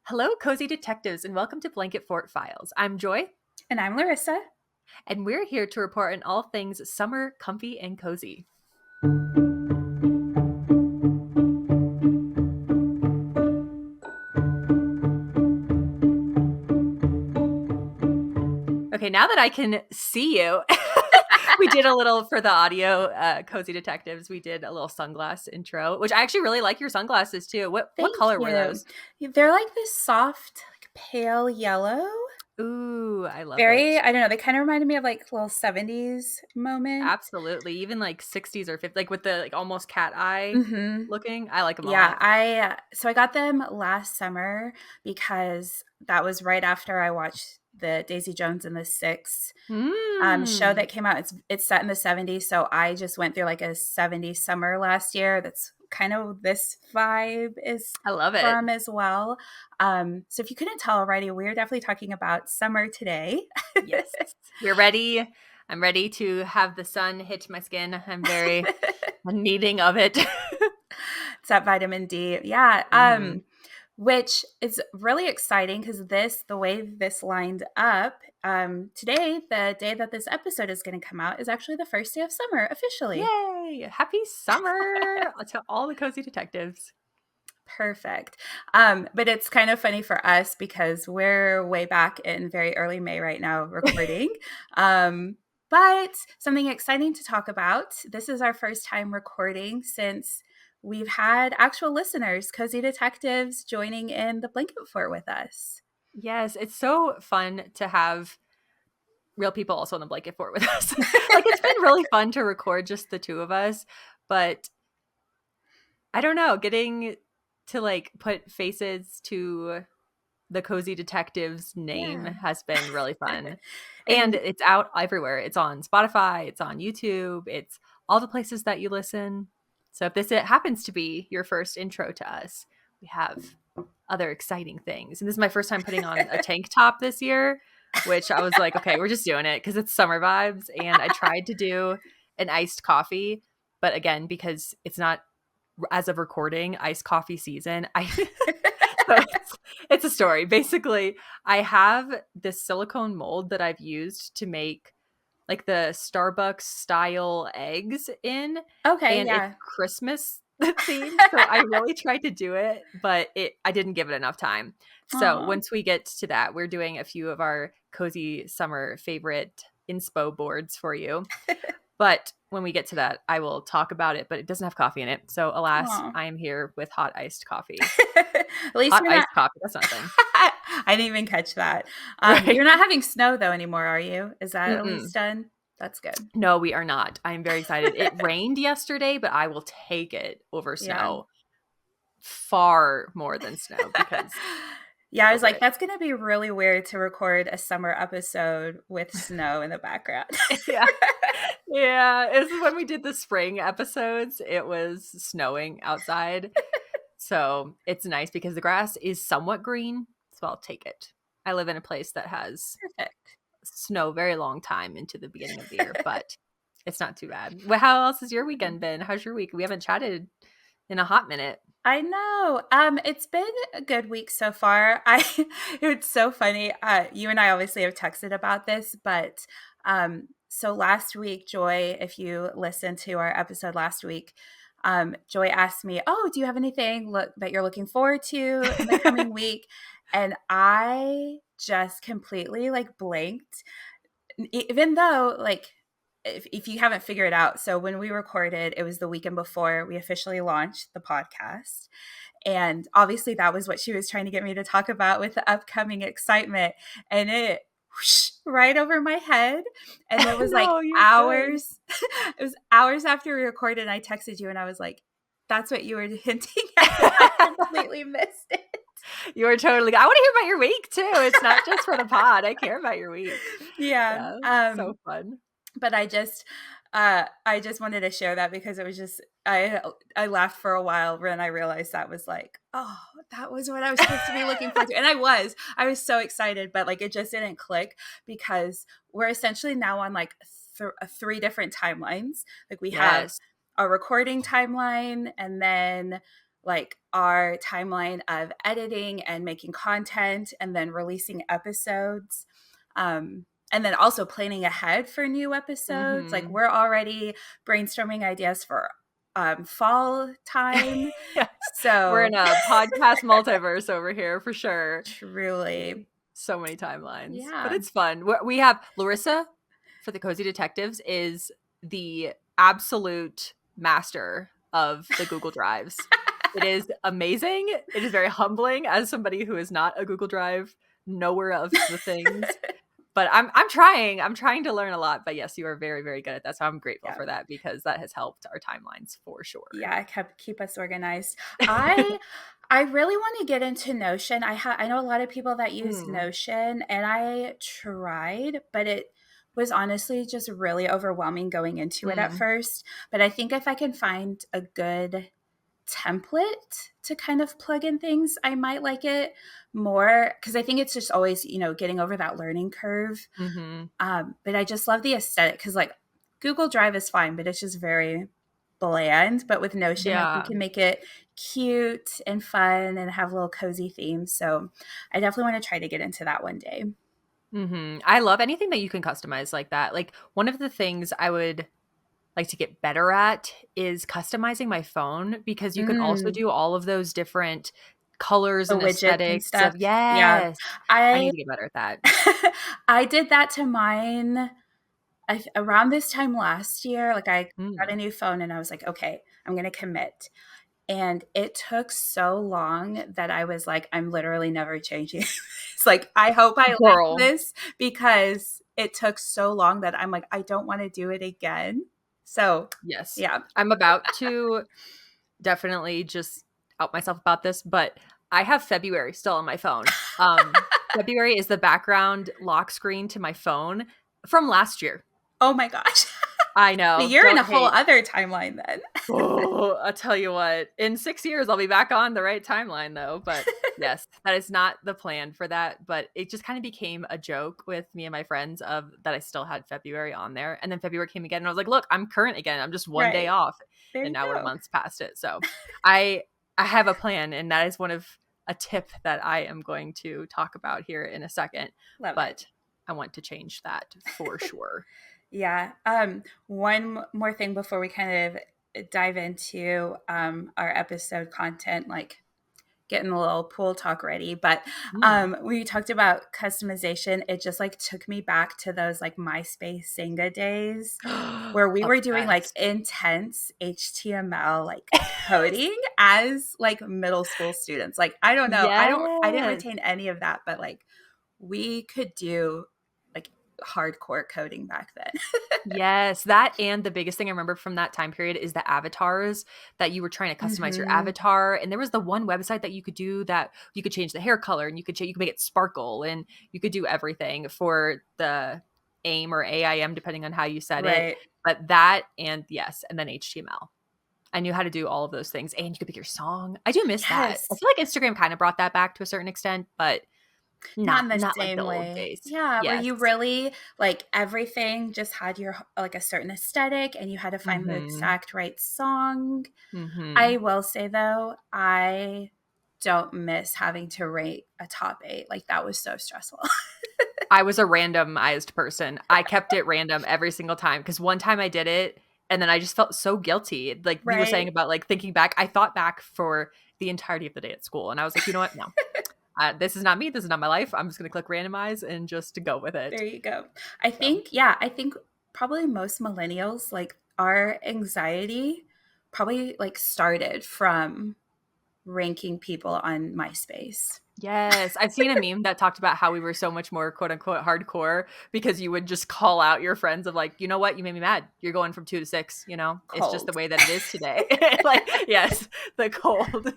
Hello, cozy detectives, and welcome to Blanket Fort Files. I'm Joy, And I'm Larissa. and we're here to report on all things summer, comfy, and cozy. Okay, now that I can see you, we did a little for the audio cozy detectives. We did a little sunglass intro, which I actually really like your sunglasses too. What Thank color were you. those? They're like this soft, like pale yellow. Ooh, I love Very, it. I don't know, they kind of reminded me of like little 70s moment. Absolutely. Even like 60s or 50s, like with the like almost cat eye Mm-hmm. looking. I like them a Yeah, lot. I got them last summer because that was right after I watched the Daisy Jones and the Six show Mm. that came out. It's set in the 70s, so I just went through like a 70s summer last year. That's kind of this vibe is I love it. from as well. So if you couldn't tell already, we're definitely talking about summer today. Yes. We're ready. I'm ready to have the sun hit my skin. I'm very needing of it. It's that vitamin D. Yeah. Mhm. Which is really exciting because the way this lined up, today, the day that this episode is going to come out, is actually the first day of summer officially. Yay! Happy summer to all the cozy detectives. Perfect. But it's kind of funny for us because we're way back in very early May right now recording. But something exciting to talk about. This is our first time recording since we've had actual listeners, cozy detectives, joining in the blanket fort with us. Yes, it's so fun to have real people also in the blanket fort with us. Like it's been really fun to record just the two of us, but I don't know, getting to like put faces to the cozy detective's name Yeah. has been really fun. And And it's out everywhere. It's on Spotify, it's on YouTube, it's all the places that you listen. So if this it happens to be your first intro to us, we have other exciting things. And this is my first time putting on a tank top this year, which I was like, okay, we're just doing it because it's summer vibes. And I tried to do an iced coffee, but again, because it's not as of recording iced coffee season, I so it's a story. Basically, I have this silicone mold that I've used to make like the Starbucks style eggs in, okay, and it's yeah. Christmas themed. So I really tried to do it, but I didn't give it enough time. So Aw. once we get to that, we're doing a few of our cozy summer favorite inspo boards for you. But when we get to that, I will talk about it, but it doesn't have coffee in it. So alas, Aw. I am here with hot iced coffee. At least Hot you're not. iced coffee, that's not a thing. I didn't even catch that. Right. You're not having snow though anymore, are you? Is that at Mm-mm. least done? That's good. No, we are not. I'm very excited. It rained yesterday, but I will take it over Yeah. snow. Far more than snow because Yeah, I was over like, it. that's gonna be really weird to record a summer episode with snow in the background. Yeah. Yeah. This is when we did the spring episodes. It was snowing outside. So it's nice because the grass is somewhat green. So I'll take it. I live in a place that has Perfect. snow very long time into the beginning of the year, but it's not too bad. Well, how else has your weekend been? How's your week? We haven't chatted in a hot minute. I know. It's been a good week so far. It's so funny. You and I obviously have texted about this, but so last week, Joy, if you listened to our episode last week, Joy asked me, "Oh, do you have anything that you're looking forward to in the coming week?" And I just completely like blanked, even though like if you haven't figured it out, so when we recorded, it was the weekend before we officially launched the podcast. And obviously, that was what she was trying to get me to talk about with the upcoming excitement. And it whoosh, right over my head. And it was like No, you're good. hours. It was hours after we recorded. And I texted you and I was like, that's what you were hinting at. And I completely missed it. You are totally. I want to hear about your week too. It's not just for the pod. I care about your week. Yeah. Yeah, so fun. But I just wanted to share that because it was just I laughed for a while when I realized that was like, oh, that was what I was supposed to be looking forward to. And I was so excited, but like it just didn't click because we're essentially now on like three different timelines. Like we have Yes. a recording timeline, and then like our timeline of editing and making content and then releasing episodes. And then also planning ahead for new episodes. Like Mm-hmm. we're already brainstorming ideas for fall time. Yeah. We're in So a podcast multiverse over here for sure. truly, So many timelines, but yeah. it's fun. We have Larissa for the Cozy Detectives is the absolute master of the Google Drives. It is amazing. It is very humbling as somebody who is not a Google Drive knower of the things. But I'm trying. I'm trying to learn a lot. But yes, you are very, very good at that. So I'm grateful Yeah. for that because that has helped our timelines for sure. Yeah, keep us organized. I I really want to get into Notion. I know a lot of people that use Mm, Notion, and I tried, but it was honestly just really overwhelming going into it at mm, first. But I think if I can find a good template to kind of plug in things, I might like it more because I think it's just always, getting over that learning curve. mm-hmm. But I just love the aesthetic because, like, Google Drive is fine, but it's just very bland. But with Notion, like, you Yeah. can make it cute and fun and have little cozy themes. So I definitely want to try to get into that one day. I love anything that you can customize like that. Like one of the things I would like to get better at is customizing my phone because you can also Mm, do all of those different colors the and widgets and aesthetics stuff. of Yeah. yes. I need I to get better at that. I did that to mine around this time last year. Like, I got a Mm. new phone and I was like, okay, I'm going to commit. And it took so long that I was like, I'm literally never changing. It's like, I hope I like Girl, this because it took so long that I'm like, I don't want to do it again. So, yes. yeah. I'm about to definitely just out myself about this, but I have February still on my phone. February is the background lock screen to my phone from last year. Oh my gosh. I So know. you're in a Don't whole hate. other timeline then. Oh, I'll tell you what. In 6 years, I'll be back on the right timeline, though. But yes, that is not the plan for that. But it just kind of became a joke with me and my friends of that I still had February on there, and then February came again, and I was like, "Look, I'm current again. I'm just one day Right. off," There and you now we're go. months past it. So, I I have a plan, and that is one of a tip that I am going to talk about here in a second. Love it. But I want to change that for sure. Yeah. One more thing before we kind of dive into our episode content, like getting a little pool talk ready. But Mm. when you talked about customization, it just like took me back to those like MySpace Singa days where we were doing like Obsessed. intense HTML like coding as like middle school students. Like, I don't know, I didn't Yes. retain any of that, but like we could do like hardcore coding back then. Yes, that and the biggest thing I remember from that time period is the avatars that you were trying to customize your Hmm. avatar, and there was the one website that you could do that you could change the hair color and you could make it sparkle and you could do everything for the AIM or AIM depending on how you said it. Right. But that and yes, and then HTML. I knew how to do all of those things and you could pick your song. I do miss that. I Yes. feel like Instagram kind of brought that back to a certain extent, but Not not in the not like the same old way. days. Yeah, where Yes. you really like everything just had your like a certain aesthetic and you had to find the Mhm. exact right song. I Mhm. will say though, I don't miss having to rate a top 8. Like, that was so stressful. I was a randomized person. I kept it random every single time because one time I did it and then I just felt so guilty. Like you were saying Right? about like thinking back, I thought back for the entirety of the day at school and I was like, you know what? No, this is not me. This is not my life. I'm just going to click randomize and just to go with it. There you go. So, I think probably most millennials, like, our anxiety probably like started from ranking people on MySpace. yes, I've seen a meme that talked about how we were so much more quote unquote hardcore because you would just call out your friends of like, you know what, you made me mad. You're going from 2 to 6. It's just the Cold. way that it is today. Like, yes, the cold,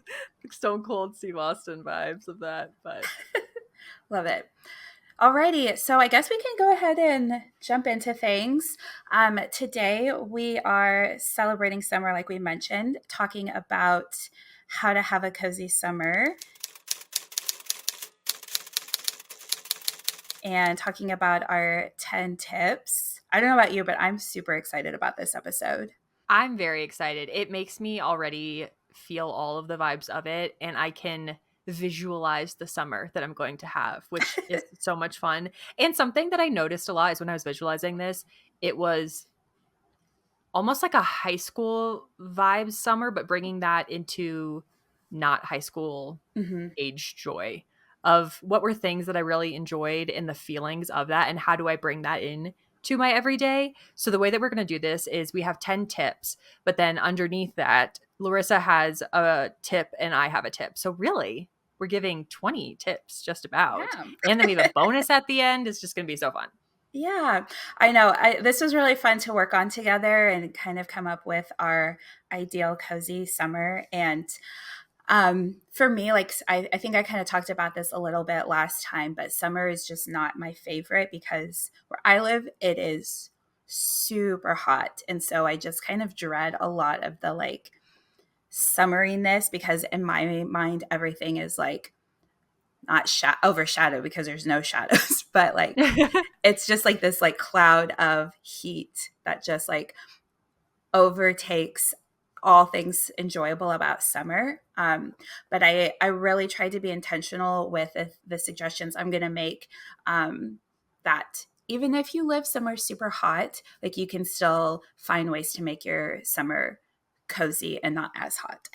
stone cold Steve Austin vibes of that. But Love it. Alrighty, so I guess we can go ahead and jump into things. Today we are celebrating summer, like we mentioned, talking about how to have a cozy summer and talking about our 10 tips. I don't know about you, but I'm super excited about this episode. I'm very excited. It makes me already feel all of the vibes of it, and I can visualize the summer that I'm going to have, which is so much fun. And something that I noticed a lot is when I was visualizing this, it was almost like a high school vibe summer, but bringing that into not high school Hmm. age joy of what were things that I really enjoyed and the feelings of that, and how do I bring that in to my everyday. So the way that we're going to do this is we have 10 tips, but then underneath that, Larissa has a tip and I have a tip. So really, we're giving 20 tips just about. Yeah. And then we have a bonus at the end. It's just going to be so fun. Yeah, I know. This was really fun to work on together and kind of come up with our ideal cozy summer. And for me, like I think I kind of talked about this a little bit last time, but summer is just not my favorite because where I live, it is super hot. And so I just kind of dread a lot of the like summeriness because in my mind, everything is like not overshadowed because there's no shadows, but like it's just like this like cloud of heat that just like overtakes all things enjoyable about summer. But I really tried to be intentional with the suggestions I'm going to make, that even if you live somewhere super hot, like you can still find ways to make your summer cozy and not as hot.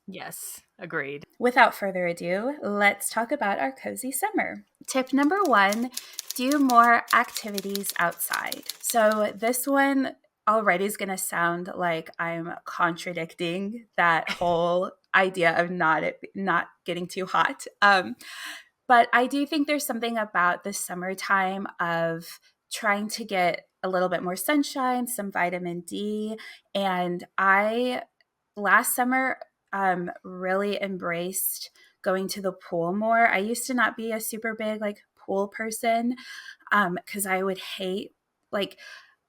Yes, agreed. Without further ado, let's talk about our cozy summer. Tip number one, do more activities outside. So this one already is going to sound like I'm contradicting that whole idea of not getting too hot. But I do think there's something about the summertime of trying to get a little bit more sunshine, some vitamin D. And I last summer really embraced going to the pool more. I used to not be a super big like pool person because I would hate like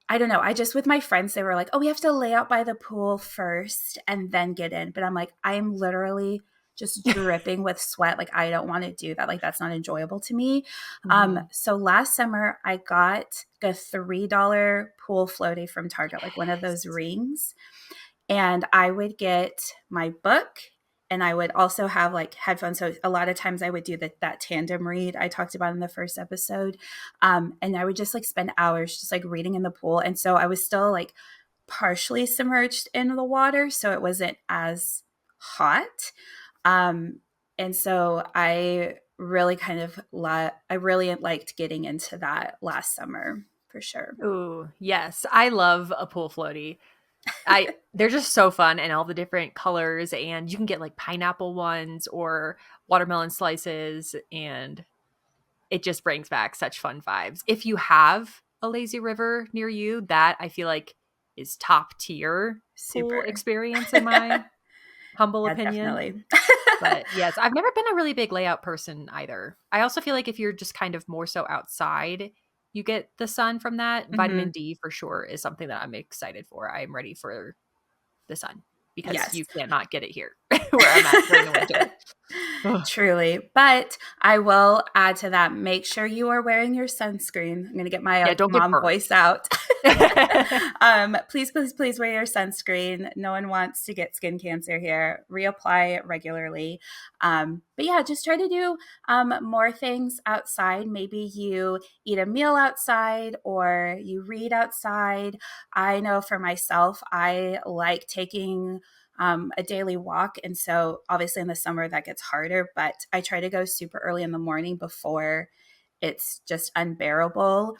I don't know. I just, with my friends, they were like, oh, we have to lay out by the pool first and then get in. But I'm like, I'm literally just dripping with sweat. Like, I don't want to do that. Like, that's not enjoyable to me. Mhm. So last summer, I got a $3 pool floaty from Target, like one of those Yes. rings. And I would get my book and I would also have like headphones. So a lot of times I would do that tandem read I talked about in the first episode. And I would just like spend hours just like reading in the pool. And so I was still like partially submerged in the water. So it wasn't as hot. Um, and so I really liked getting into that last summer for sure. Ooh, yes. I love a pool floaty. They're just so fun, and all the different colors, and you can get like pineapple ones or watermelon slices, and it just brings back such fun vibes. If you have a lazy river near you, that I feel like is top tier pool Super. experience in my humble Yeah, opinion. definitely. But yes, I've never been a really big layout person either. I also feel like if you're just kind of more so outside, you get the sun from that. Vitamin Mhm. D for sure is something that I'm excited for. I'm ready for the sun because Yes. you cannot get it here where I'm at during the winter. Ugh. Truly. But I will add to that, make sure you are wearing your sunscreen. I'm going to get my Yeah, don't get mom burnt. voice out. Please, please, please wear your sunscreen. No one wants to get skin cancer here. Reapply it regularly. But yeah, just try to do more things outside. Maybe you eat a meal outside or you read outside. I know for myself, I like taking a daily walk. And so obviously in the summer that gets harder, but I try to go super early in the morning before it's just unbearable.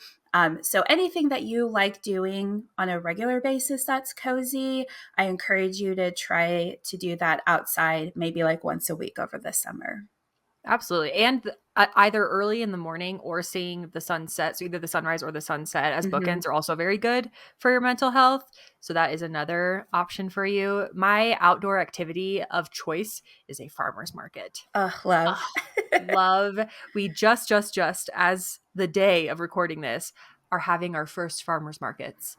So anything that you like doing on a regular basis that's cozy, I encourage you to try to do that outside, maybe like once a week over the summer. Absolutely. And either early in the morning or seeing the sunset, so either the sunrise or the sunset as Mm-hmm. bookends are also very good for your mental health. So that is another option for you. My outdoor activity of choice is a farmer's market. Oh, love. Oh, love. We just as the day of recording this are having our first farmers markets.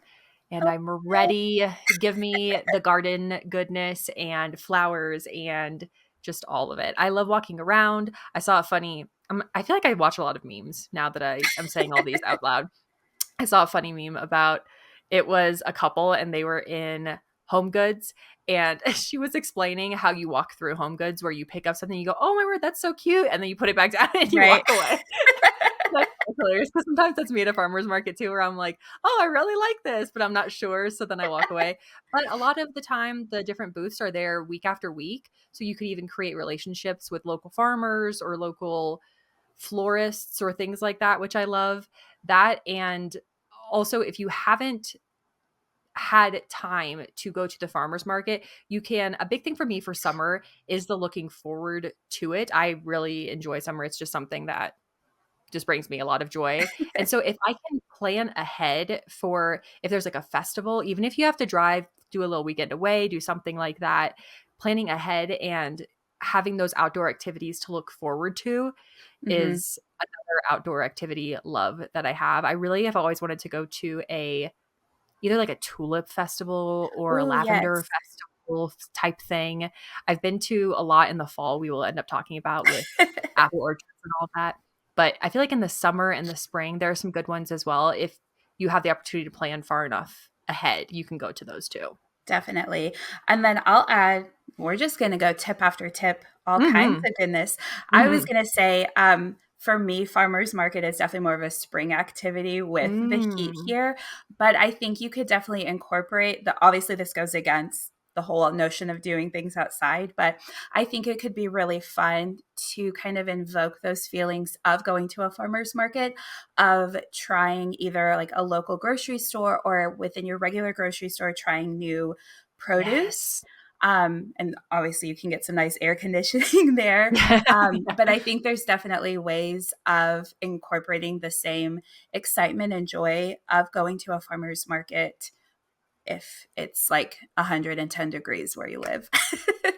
And Oh, I'm ready. Give me the garden goodness and flowers and just all of it. I love walking around. I saw a funny I feel like I watch a lot of memes now that I am saying all these out loud. I saw a funny meme about it was a couple and they were in Home Goods, and she was explaining how you walk through Home Goods where you pick up something, you go, "Oh my word, that's so cute," and then you put it back down and you Right. walk away. That's hilarious because sometimes that's me at a farmer's market too, where I'm like, "Oh, I really like this," but I'm not sure, so then I walk away. But a lot of the time, the different booths are there week after week, so you could even create relationships with local farmers or local florists or things like that, which I love. That, and also if you haven't had time to go to the farmer's market, you can. A big thing for me for summer is the looking forward to it. I really enjoy summer. It's just something that just brings me a lot of joy. And so if I can plan ahead for if there's like a festival, even if you have to drive, do a little weekend away, do something like that, planning ahead and having those outdoor activities to look forward to Hmm. is another outdoor activity love that I have. I really have always wanted to go to a either like a tulip festival or a Oh, lavender yes. festival type thing. I've been to a lot in the fall we will end up talking about with apple orchards and all that. But I feel like in the summer and the spring, there are some good ones as well. If you have the opportunity to plan far enough ahead, you can go to those too. Definitely. And then I'll add, we're just going to go tip after tip, all kinds Mm-hmm. of goodness. I was Mm-hmm. going to say, for me, farmers market is definitely more of a spring activity with the heat Mm. here. But I think you could definitely incorporate obviously, this goes against the whole notion of doing things outside, but I think it could be really fun to kind of invoke those feelings of going to a farmer's market, of trying either like a local grocery store or within your regular grocery store, trying new produce. Yes. And obviously, you can get some nice air conditioning there. But I think there's definitely ways of incorporating the same excitement and joy of going to a farmer's market if it's like 110 degrees where you live.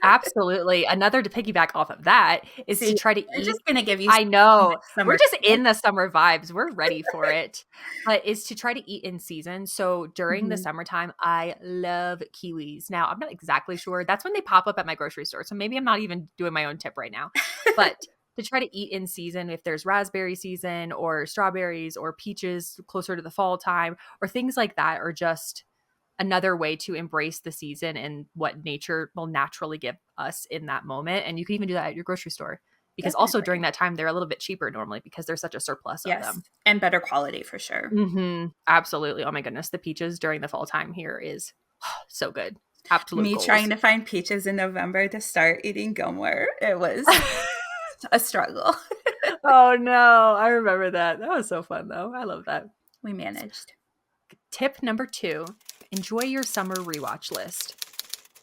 Absolutely. Another to piggyback off of that is to See, try to we're just eat. going to give you I so know. much We're summer just feel. in the summer vibes. We're ready for it. But is to try to eat in season. So during the Mhm. summertime, I love kiwis. Now, I'm not exactly sure. That's when they pop up at my grocery store. So maybe I'm not even doing my own tip right now. But to try to eat in season, if there's raspberry season or strawberries or peaches closer to the fall time or things like that, are just another way to embrace the season and what nature will naturally give us in that moment. And you can even do that at your grocery store because also during Definitely. that time, they're a little bit cheaper normally because there's such a surplus of Yes, them. and better quality for sure. Absolutely. Oh my goodness. The peaches during the fall time here is so good. Absolute Me trying goals. to find peaches in November to start eating Gilmore, it was a struggle. Oh no. I remember that. That was so fun though. I love that. We managed. Tip number 2, enjoy your summer rewatch list.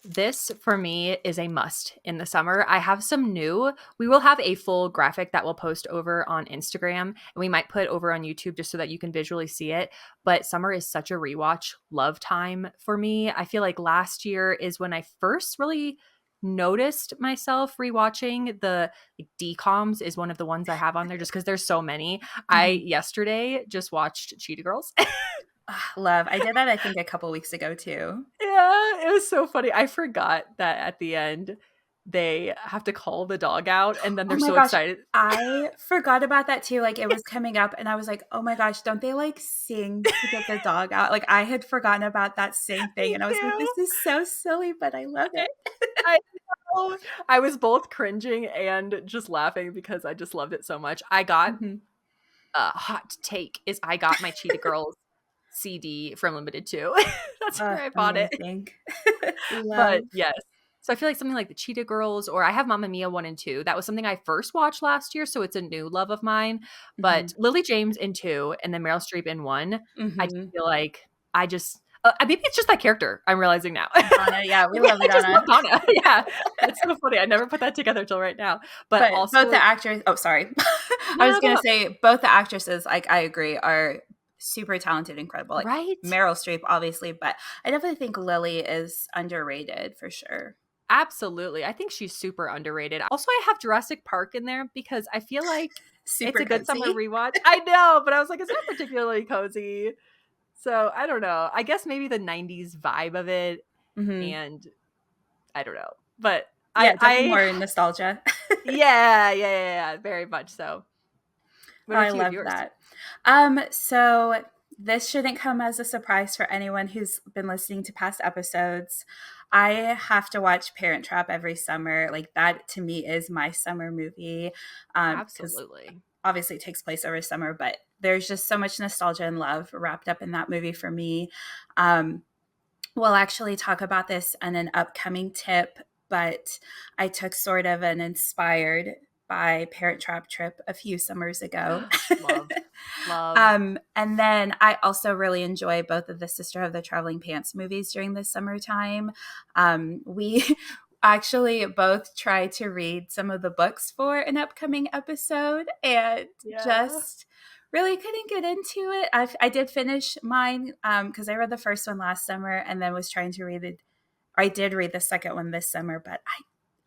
This for me is a must in the summer. I have some new. We will have a full graphic that we'll post over on Instagram and we might put over on YouTube just so that you can visually see it. But summer is such a rewatch love time for me. I feel like last year is when I first really noticed myself rewatching the like, DComs is one of the ones I have on there just because there's so many. I Mhm. yesterday just watched Cheetah Girls. Ah, love. I did that, I think, a couple weeks ago too. Yeah, it was so funny. I forgot that at the end they have to call the dog out and then Oh they're my so gosh, excited. I forgot about that too, like, it was coming up and I was like, "Oh my gosh, don't they, like, sing to get the dog out?" Like, I had forgotten about that same thing, Me and I was like, too. "This is so silly, but I love I it." I know. I was both cringing and just laughing because I just loved it so much. I got Mhm. a hot take is I got my Cheetah Girls CD from Limited too. That's where I bought it. Amazing. But Love. yes. So I feel like something like the Cheetah Girls, or I have Mamma Mia 1 and 2. That was something I first watched last year, so it's a new love of mine. But Mhm. Lily James in 2 and then Meryl Streep in 1, I just Mhm. feel like I just maybe it's just that character I'm realizing now. Donna, yeah, we Maybe love I just love Donna. Donna. Yeah. It's so funny. I never put that together till right now. But But both the also actors, oh, sorry. no, I was no, go, gonna go. say both the actresses, like, I agree, are super talented, incredible, like, Right? Meryl Streep, obviously, but I definitely think Lily is underrated for sure. Absolutely. I think she's super underrated. Also, I have Jurassic Park in there because I feel like it's Super a good summer cozy. rewatch. I know, but I was like, it's not particularly cozy. So I don't know. I guess maybe the 90s vibe of it, Mhm. and I don't know. But Yeah, definitely I more nostalgia. yeah, very much so. What Oh, I about you with love yours? that. So this shouldn't come as a surprise for anyone who's been listening to past episodes. I have to watch Parent Trap every summer. Like that to me is my summer movie, because Absolutely. obviously it takes place over summer, but there's just so much nostalgia and love wrapped up in that movie for me. Um, we'll actually talk about this on an upcoming tip, but I took sort of an inspired by Parent Trap trip a few summers ago. Love. Love. And then I also really enjoy both of the Sister of the Traveling Pants movies during the summertime. We actually both tried to read some of the books for an upcoming episode and Yeah. just really couldn't get into it. I did finish mine because I read the first one last summer and then was trying to read it. I did read the second one this summer, but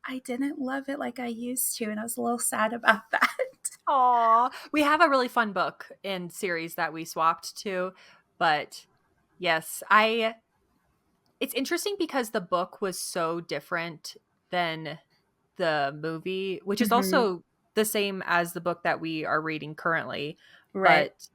I didn't love it like I used to, and I was a little sad about that. Aw. We have a really fun book in series that we swapped to, but yes, it's interesting because the book was so different than the movie, which is Hmm. also the same as the book that we are reading currently, Right. but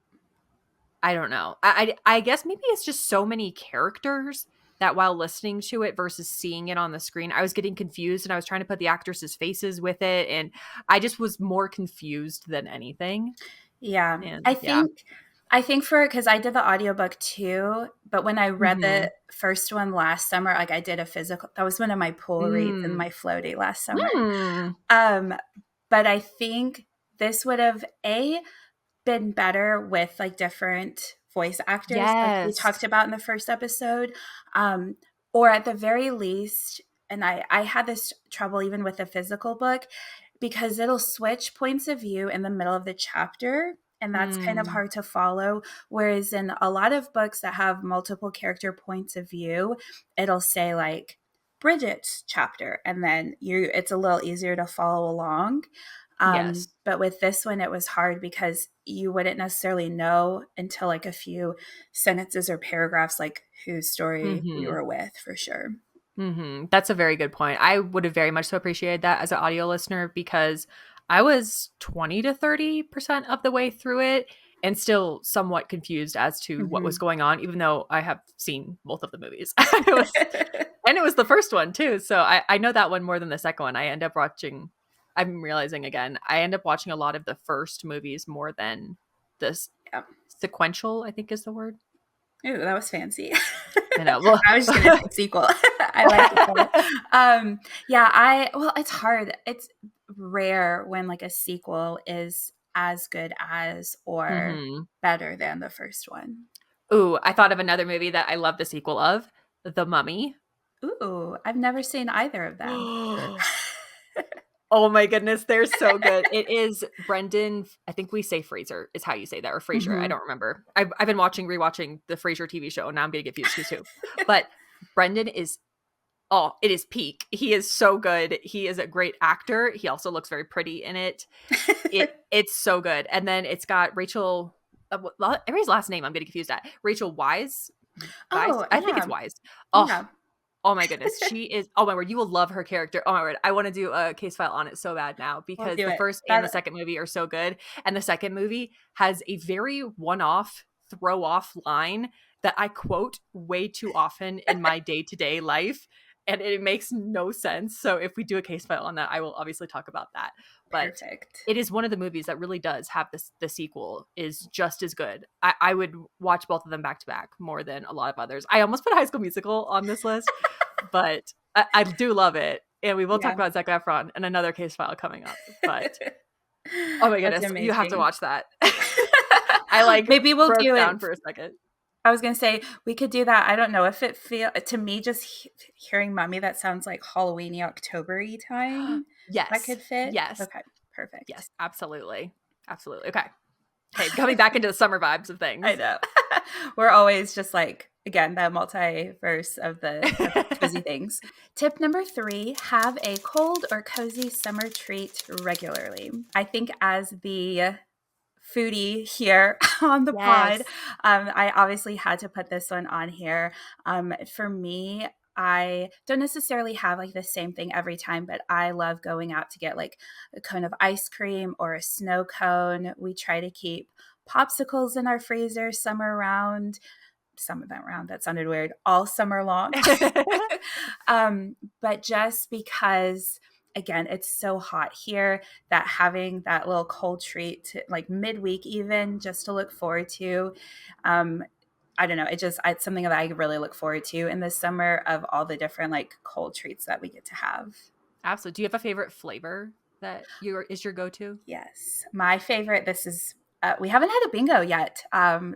I don't know. I guess maybe it's just so many characters that while listening to it versus seeing it on the screen, I was getting confused and I was trying to put the actresses' faces with it, and I just was more confused than anything. Yeah. And I yeah. think I think for because I did the audiobook too, but when I read Mhm. the first one last summer, like I did a physical, that was one of my pool reads in Mm. my floaty last summer. Mm. Um, but I think this would have been better with like different voice actors, like we Yes. talked about in the first episode, um, or at the very least. And I had this trouble even with the physical book because it'll switch points of view in the middle of the chapter. And that's kind of Mm. hard to follow. Whereas in a lot of books that have multiple character points of view, it'll say like Bridget's chapter, and then it's a little easier to follow along. Yes. But with this one, it was hard because you wouldn't necessarily know until like a few sentences or paragraphs, like whose story we Mhm. were with for sure. Mhm. That's a very good point. I would have very much so appreciated that as an audio listener because I was 20 to 30% of the way through it and still somewhat confused as to what was Hmm. going on, even though I have seen both of the movies. it was and it was the first one too. So I know that one more than the second one. I'm realizing again, I end up watching a lot of the first movies more than this Yeah. sequential, I think is the word. Ooh, that was fancy. I know. Well, I was just gonna say sequel. I like it better. Yeah, well, it's hard. It's rare when like a sequel is as good as or mhm. better than the first one. Ooh, I thought of another movie that I love the sequel of, The Mummy. Ooh, I've never seen either of them. Oh my goodness, they're so good. It is Brendan, I think we say Fraser is how you say that, or Fraser. I Hmm. don't remember. I've been rewatching the Fraser TV show, and now I'm getting confused too. But Brendan is, oh, it is peak. He is so good. He is a great actor. He also looks very pretty in it. It's so good. And then it's got Rachel. Everybody's last name I'm getting confused at. Rachel Wise. Wise. Oh, I think it's yeah. Wise. Oh, Yeah. oh my goodness. She is, oh my word, you will love her character. Oh my word. I want to do a case file on it so bad now We'll because do the it. first and the That second movie are so good. And the second movie has a very one off, throw off line that I quote way too often in my day to day life. And it makes no sense. So if we do a case file on that, I will obviously talk about that. But perfect. it is one of the movies that really does have this, the sequel is just as good. I would watch both of them back to back more than a lot of others. I almost put High School Musical on this list, but I do love it. And we will talk Yeah. about Zac Efron in another case file coming up. But oh my That's goodness, you have to amazing. watch that. I like Maybe we'll broke do down it. for a second. I was gonna say we could do that. I don't know if it feel to me just hearing "Mummy" that sounds like Halloweeny, Octobery time. That Yes. could fit. Yes. Okay, perfect. Yes. Absolutely. Absolutely. Okay. Okay. Coming back into the summer vibes of I things. know. We're always just like again that multiverse of the cozy things. Tip number 3: have a cold or cozy summer treat regularly. I think as the foodie here on the pod. Yes. I obviously had to put this one on here. For me, I don't necessarily have like the same thing every time, but I love going out to get like a cone of ice cream or a snow cone. We try to keep popsicles in our freezer summer round. Some of them round, that sounded weird, all summer long. But just because, again, it's so hot here, that having that little cold treat to, like midweek even, just to look forward to, I don't know, it's something that I really look forward to in the summer, of all the different like cold treats that we get to have. Absolutely. Do you have a favorite flavor that is your go-to? Yes. My favorite, this is, we haven't had a bingo yet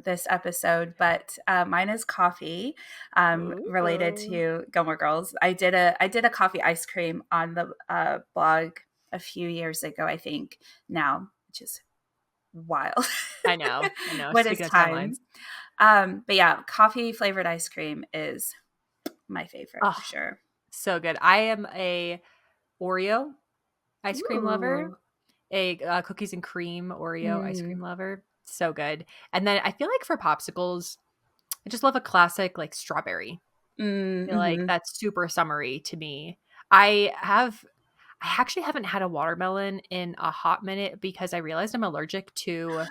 this episode, but mine is coffee, related Ooh. to Gilmore Girls. I did a coffee ice cream on the blog a few years ago, I think now, which is wild. I know. I know. What is Speaking of timelines. time? But yeah, coffee flavored ice cream is my favorite Oh, for sure. so good. I am a Oreo ice cream lover, Ooh. a cookies and cream Oreo ice Mm, cream lover. So good. And then I feel like for popsicles, I just love a classic like strawberry. I feel like mm-hmm. that's super summery to me. I have I actually haven't had a watermelon in a hot minute because I realized I'm allergic to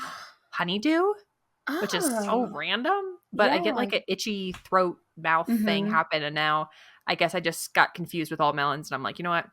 honeydew, which is so Oh, random, but I get yeah. like an itchy throat mouth thing Mm-hmm. happen, and now I guess I just got confused with all melons and I'm like, "You know what?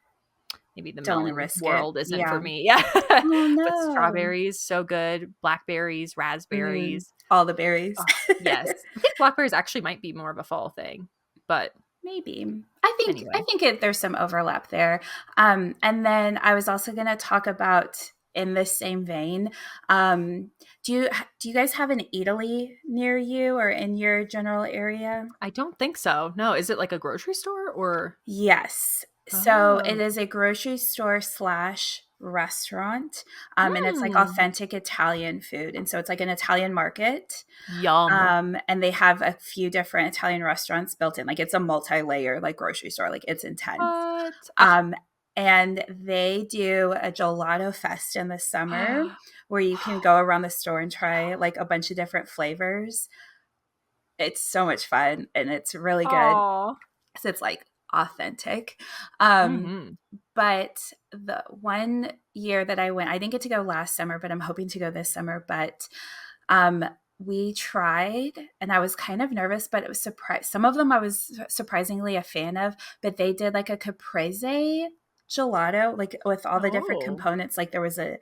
Maybe the Don't melon risk it. world isn't for Yeah. me." Yeah. Oh, But no. strawberries, so good. Blackberries, Mhm. raspberries. All the berries. Oh, yes. I think blackberries actually might be more of a fall thing, but Maybe. I anyway. think there's some overlap there. And then I was also gonna talk about, in this same vein, um, do you guys have an Eataly near you or in your general area? I don't think so. No, is it like a grocery store or Yes. So it Oh. is a grocery store slash restaurant, and it's like Hmm. authentic Italian food, and so it's like an Italian market. Yum. And they have a few different Italian restaurants built in. Like it's a multi-layer like grocery store. Like it's intense. What? Um, and they do a gelato fest in the summer Oh. where you can go around the store and try like a bunch of different flavors. It's so much fun and it's really good. Oh. So it's like authentic. Um, Mhm. but the one year that I went, I didn't get to go last summer, but I'm hoping to go this summer. But um, we tried, and I was kind of nervous, but it was surprise. Some of them I was surprisingly a fan of, but they did like a caprese gelato, like with all the different Oh. components. Like there was a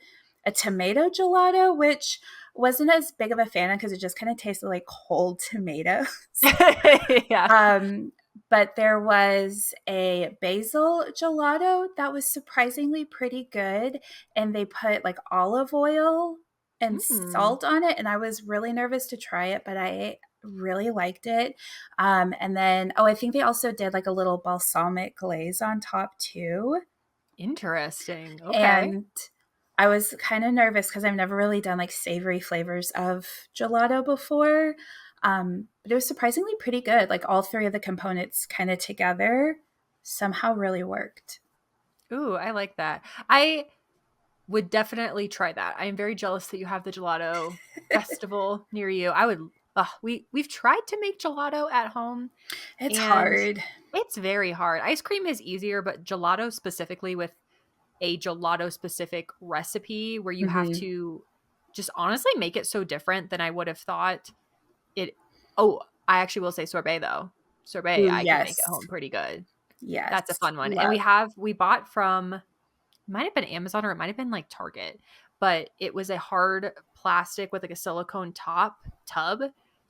tomato gelato, which wasn't as big of a fan of because it just kind of tasted like cold tomatoes. Yeah. Um, but there was a basil gelato that was surprisingly pretty good. And they put like olive oil and Mm. salt on it. And I was really nervous to try it, but I really liked it. And then, oh, I think they also did like a little balsamic glaze on top too. Interesting. Okay. And I was kind of nervous because I've never really done like savory flavors of gelato before. But it was surprisingly pretty good. Like all three of the components kind of together somehow really worked. Ooh, I like that. I would definitely try that. I am very jealous that you have the gelato festival near you. I would we've tried to make gelato at home It's and hard. it's very hard. Ice cream is easier, but gelato specifically with a gelato specific recipe where you have Mm-hmm. to just honestly make it so different than I would have thought it. Oh, I actually will say sorbet though. Sorbet, Ooh, I can make at yes. home pretty good. That's a Yes. fun one. And Love. we bought from, might have been Amazon or it might have been like Target, but it was a hard plastic with like a silicone top tub.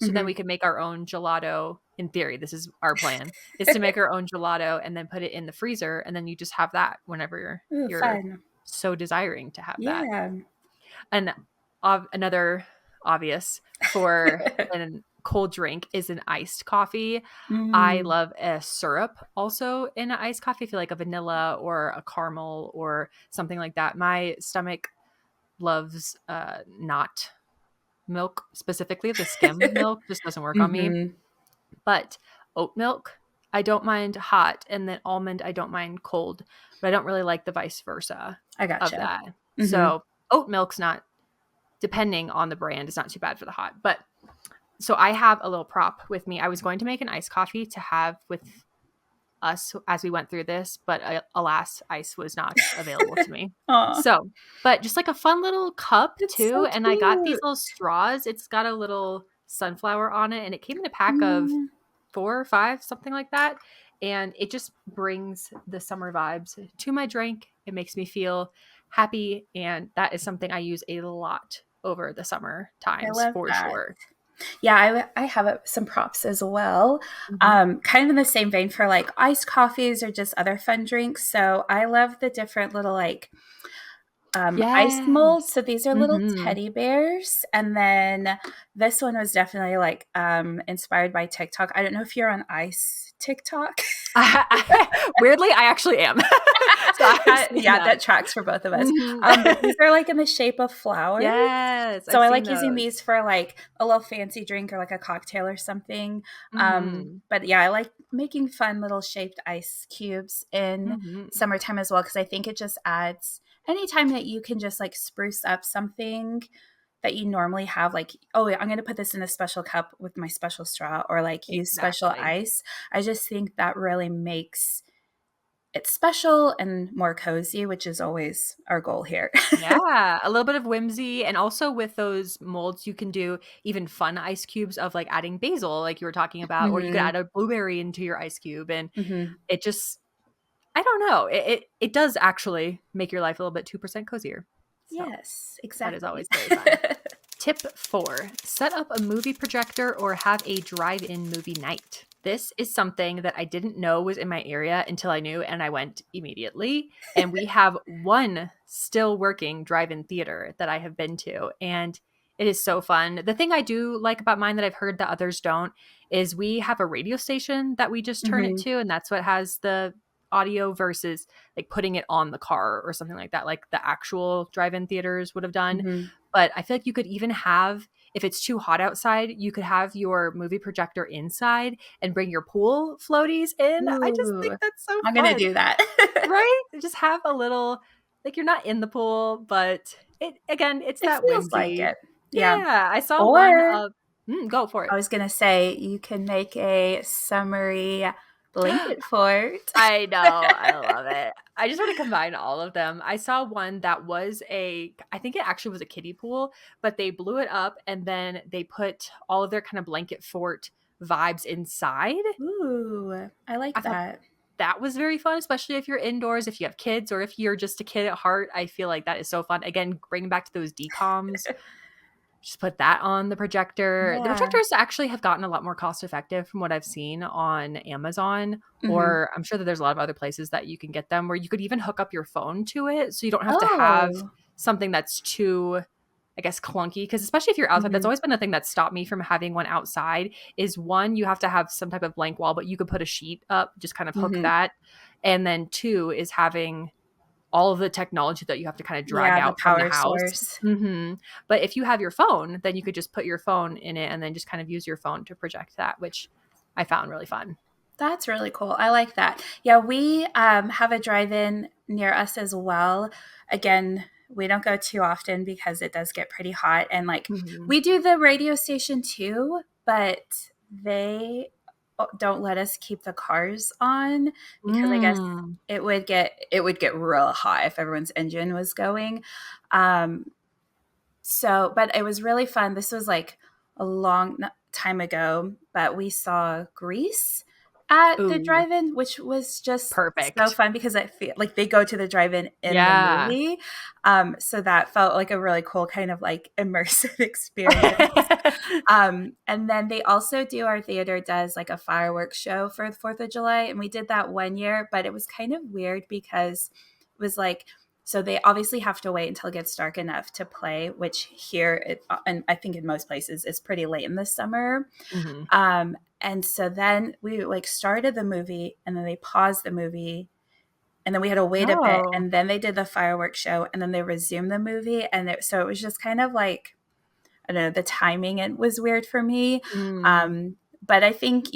So then Mm-hmm. we could make our own gelato. In theory, this is our plan, is to make our own gelato and then put it in the freezer. And then you just have that whenever Ooh, you're fun. so desiring to have that. Yeah. And another obvious for a cold drink is an iced coffee. I Mm. love a syrup also in an iced coffee. I feel like a vanilla or a caramel or something like that. My stomach loves not milk, specifically the skim milk just doesn't work on me. Mm-hmm. But oat milk, I don't mind hot, and then almond, I don't mind cold, but I don't really like the vice versa I of gotcha. that. Mm-hmm. So oat milk's not, depending on the brand, is not too bad for the hot. But so I have a little prop with me. I was going to make an iced coffee to have with us as we went through this, but alas, ice was not available to me. Aw, So, but just like a fun little cup it's too. so And I got these cute. little straws. It's got a little sunflower on it, and it came in a pack of Mm, 4 or 5, something like that. And it just brings the summer vibes to my drink. It makes me feel happy. And that is something I use a lot over the summer I times love for that. sure. Yeah, I have some props as well. Hmm. Kind of in the same vein for like iced coffees or just other fun drinks. So I love the different little like ice molds. Yes. So these are little Hmm. teddy bears. And then this one was definitely like inspired by TikTok. I don't know if you're on ice TikTok. Weirdly, I actually am. So I've seen Yeah, that. that tracks for both of us. Mhm. But these are like in the shape of flowers. Yes, So I've I seen like using those. these for like a little fancy drink or like a cocktail or something. Mhm. But yeah, I like making fun little shaped ice cubes in Mhm. summertime as well because I think it just adds anytime that you can just like spruce up something that you normally have, like, oh, I'm going to put this in a special cup with my special straw or like use special Exactly. ice. I just think that really makes it special and more cozy, which is always our goal here. Yeah, a little bit of whimsy, and also with those molds, you can do even fun ice cubes of like adding basil, like you were talking about, or you could Hmm. add a blueberry into your ice cube, and Hmm. it just, I don't know, it does actually make your life a little bit 2% cozier. So Yes, that is exactly. always very fun. Tip 4, set up a movie projector or have a drive in movie night. This is something that I didn't know was in my area until I knew, and I went immediately. And we have one still working drive in theater that I have been to, and it is so fun. The thing I do like about mine that I've heard that others don't is we have a radio station that we just turn it Hmm. to, and that's what has the audio versus like putting it on the car or something like that, like the actual drive in theaters would have done. Hmm. But I feel like you could even have, if it's too hot outside, you could have your movie projector inside and bring your pool floaties in. I just think Ooh, that's so I'm gonna fun, do that. right? Just have a little, like you're not in the pool, but it again, it's It that feels like whimsy. it. Yeah. Yeah, I saw one Or of, go for I it. was gonna say you can make a summery blanket fort. I know. I love it. I just want to combine all of them. I saw one that was I think it actually was a kiddie pool, but they blew it up and then they put all of their kind of blanket fort vibes inside. Ooh, I I like thought that. that was very fun, especially if you're indoors, if you have kids, or if you're just a kid at heart. I feel like that is so fun. Again, bringing back to those decoms, just put that on the projector. The Yeah. projectors actually have gotten a lot more cost effective from what I've seen on Amazon, Hmm. or I'm sure that there's a lot of other places that you can get them where you could even hook up your phone to it. So you don't have to have Oh. something that's too, I guess, clunky. Because especially if you're outside, that's Hmm. always been a thing that stopped me from having one outside is one, you have to have some type of blank wall, but you could put a sheet up, just kind of hook Hmm. that. And then two is having all of the technology that you have to kind of drag Yeah, the out from the power house. source. But if you have your phone, then you could just put your phone in it and then just kind of use your phone to project that, which I found really fun. That's really cool. I like that. Yeah, we have a drive-in near us as well. Again, we don't go too often because it does get pretty hot. And like Mhm. we do the radio station too, but they don't let us keep the cars on because I guess Mm. it would get real hot if everyone's engine was going. Um, so, but it was really fun. This was like a long time ago, but we saw Grease at the Ooh, drive-in, which was just so perfect. fun because I feel like they go to the drive-in in the Yeah. movie. So that felt like a really cool kind of like immersive experience. And then they also do, our theater does like a fireworks show for the 4th of July. And we did that one year, but it was kind of weird because it was like, so they obviously have to wait until it gets dark enough to play, which here, and I think in most places, it's pretty late in the summer. Mhm. And so then we like started the movie and then they paused the movie and then we had to wait a bit Oh. and then they did the fireworks show and then they resumed the movie. And so it was just kind of like, I don't know, the timing, it was weird for me. Mm. But I think,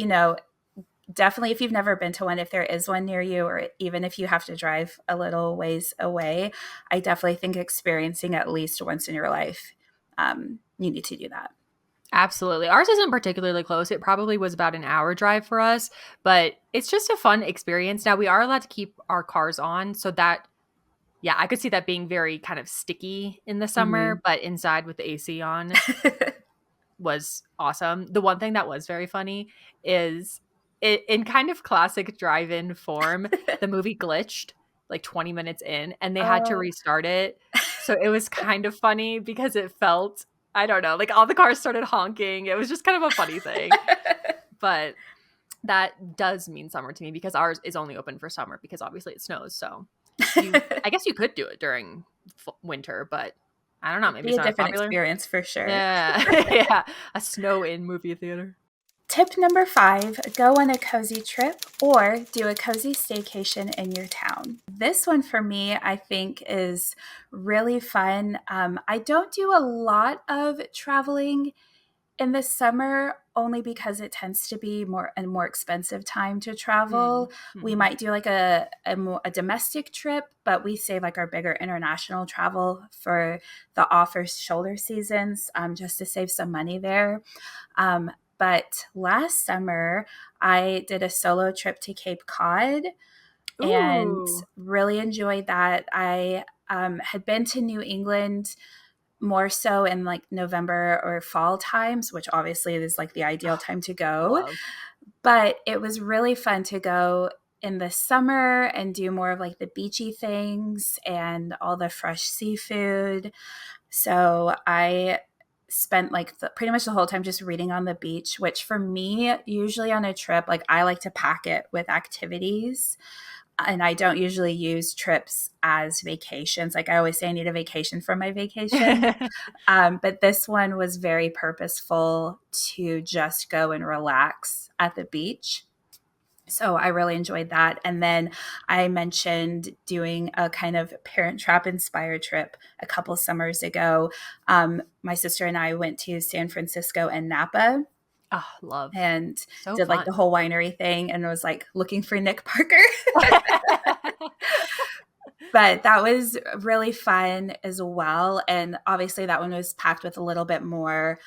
definitely if you've never been to one, if there is one near you, or even if you have to drive a little ways away, I definitely think experiencing at least once in your life, you need to do that. Absolutely. Ours isn't particularly close. It probably was about an hour drive for us, but it's just a fun experience. Now we are allowed to keep our cars on, so that yeah, I could see that being very kind of sticky in the Mhm. summer, but inside with the AC on was awesome. The one thing that was very funny is it, in kind of classic drive-in form, the movie glitched like 20 minutes in and they had to Oh. restart it. So it was kind of funny because it felt, I don't know, like all the cars started honking. It was just kind of a funny thing. But that does mean summer to me because ours is only open for summer because obviously it snows. So I guess you could do it during winter, but I don't know, It'd maybe be it's a not as different popular. experience for sure. Yeah. Yeah. A snow in movie theater. Tip number 5, go on a cozy trip or do a cozy staycation in your town. This one for me, I think, is really fun. I don't do a lot of traveling in the summer only because it tends to be more expensive time to Mm. travel. We Mhm. might do like a domestic trip, but we save like our bigger international travel for the off or shoulder seasons, just to save some money there. But last summer, I did a solo trip to Cape Cod and Ooh. really enjoyed that. I had been to New England more so in like November or fall times, which obviously is like the ideal time to go. Love. But it was really fun to go in the summer and do more of like the beachy things and all the fresh seafood. So I spent like pretty much the whole time just reading on the beach, which for me, usually on a trip, like I like to pack it with activities. And I don't usually use trips as vacations. Like I always say, I need a vacation from my vacation. But this one was very purposeful to just go and relax at the beach. So I really enjoyed that. And then I mentioned doing a kind of Parent Trap inspired trip a couple summers ago. My sister and I went to San Francisco and Napa Oh, love. and So did like the fun. whole winery thing and was like looking for Nick Parker. But that was really fun as well. And obviously, that one was packed with a little bit more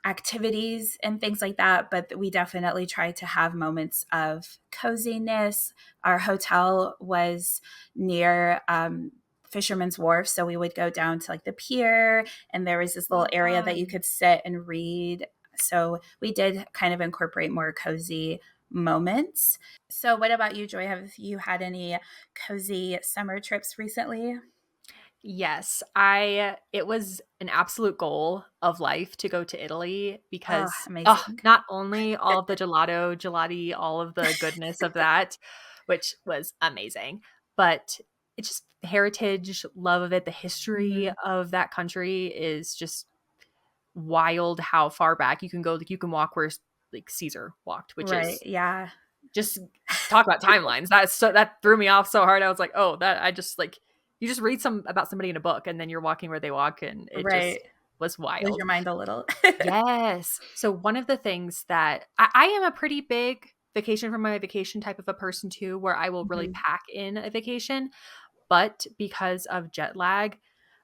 activities and things like that. But we definitely tried to have moments of coziness. Our hotel was near Fisherman's Wharf. So we would go down to like the pier, and there was this little So area that you fun. could sit and read. So we did kind of incorporate more cozy moments. So, what about you, Joy? Have you had any cozy summer trips recently? Yes, I it was an absolute goal of life to go to Italy Oh, because amazing. not only all of the gelato, gelati, all of the goodness of that, which was amazing, but it's just the heritage, love of it, the history Mhm. of that country is just wild how far back you can go. Like you can walk where like Caesar walked, which Right. is Yeah. just talk about timelines. That threw me off so hard. I was like, oh, that I just like you just read some about somebody in a book and then you're walking where they walk and it Right. just was Lose wild. your mind a little. Yes. So one of the things that I am a pretty big vacation from my vacation type of a person too, where I will really Mhm. pack in a vacation. But because of jet lag,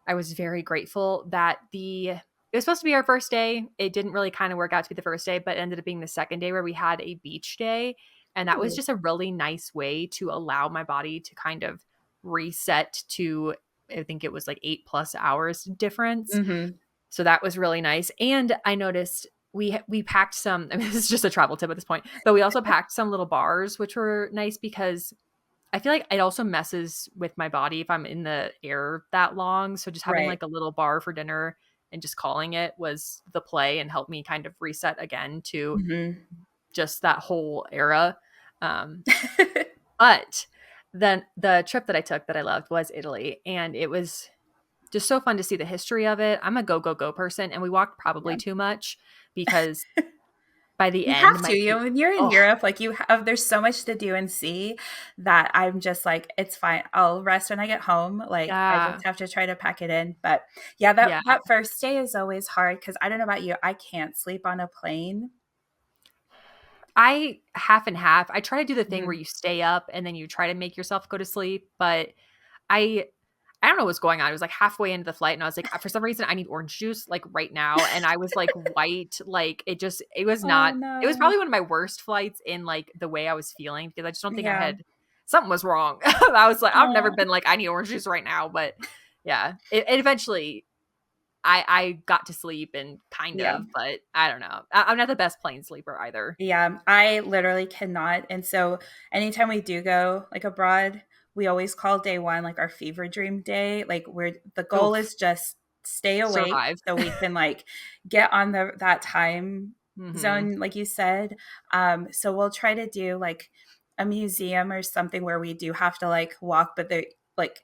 I was very grateful that it was supposed to be our first day. It didn't really kind of work out to be the first day, but ended up being the second day where we had a beach day. And that was Ooh. just a really nice way to allow my body to kind of reset to, I think it was like 8+ hours difference. Mhm. So that was really nice. And I noticed we packed some, I mean, this is just a travel tip at this point, but we also packed some little bars, which were nice because I feel like it also messes with my body if I'm in the air that long. So just having Right. like a little bar for dinner and just calling it was the play and helped me kind of reset again to Mhm. just that whole era. Um, but then the trip that I took that I loved was Italy, and it was just so fun to see the history of it. I'm a go, go, go person, and we walked probably Yeah. too much because by the You end, have to. my feet, When you're in oh, Europe, like there's so much to do and see that I'm just like, it's fine. I'll rest when I get home. Like I just yeah, have to try to pack it in. But yeah, that yeah. that first day is always hard because I don't know about you. I can't sleep on a plane. I half and half. I try to do the thing where Mhm. you stay up and then you try to make yourself go to sleep, but I I don't know what's going on. It was like halfway into the flight and I was like, for some reason I need orange juice like right now. And I was like white, like it was Oh not, it was no. probably one of my worst flights in like the way I was feeling because I just don't think I Yeah. had, something was wrong. I was like, I've never Oh, been like, I need orange juice right now. But yeah, it eventually, I got to sleep and kind yeah. of, but I don't know. I'm not the best plane sleeper either. Yeah, I literally cannot. And so anytime we do go like abroad, we always call day one like our fever dream day. Like where the goal Oof, is just stay awake survive. so we can like get on the that time Hmm. zone, like you said. So we'll try to do like a museum or something where we do have to like walk, but they like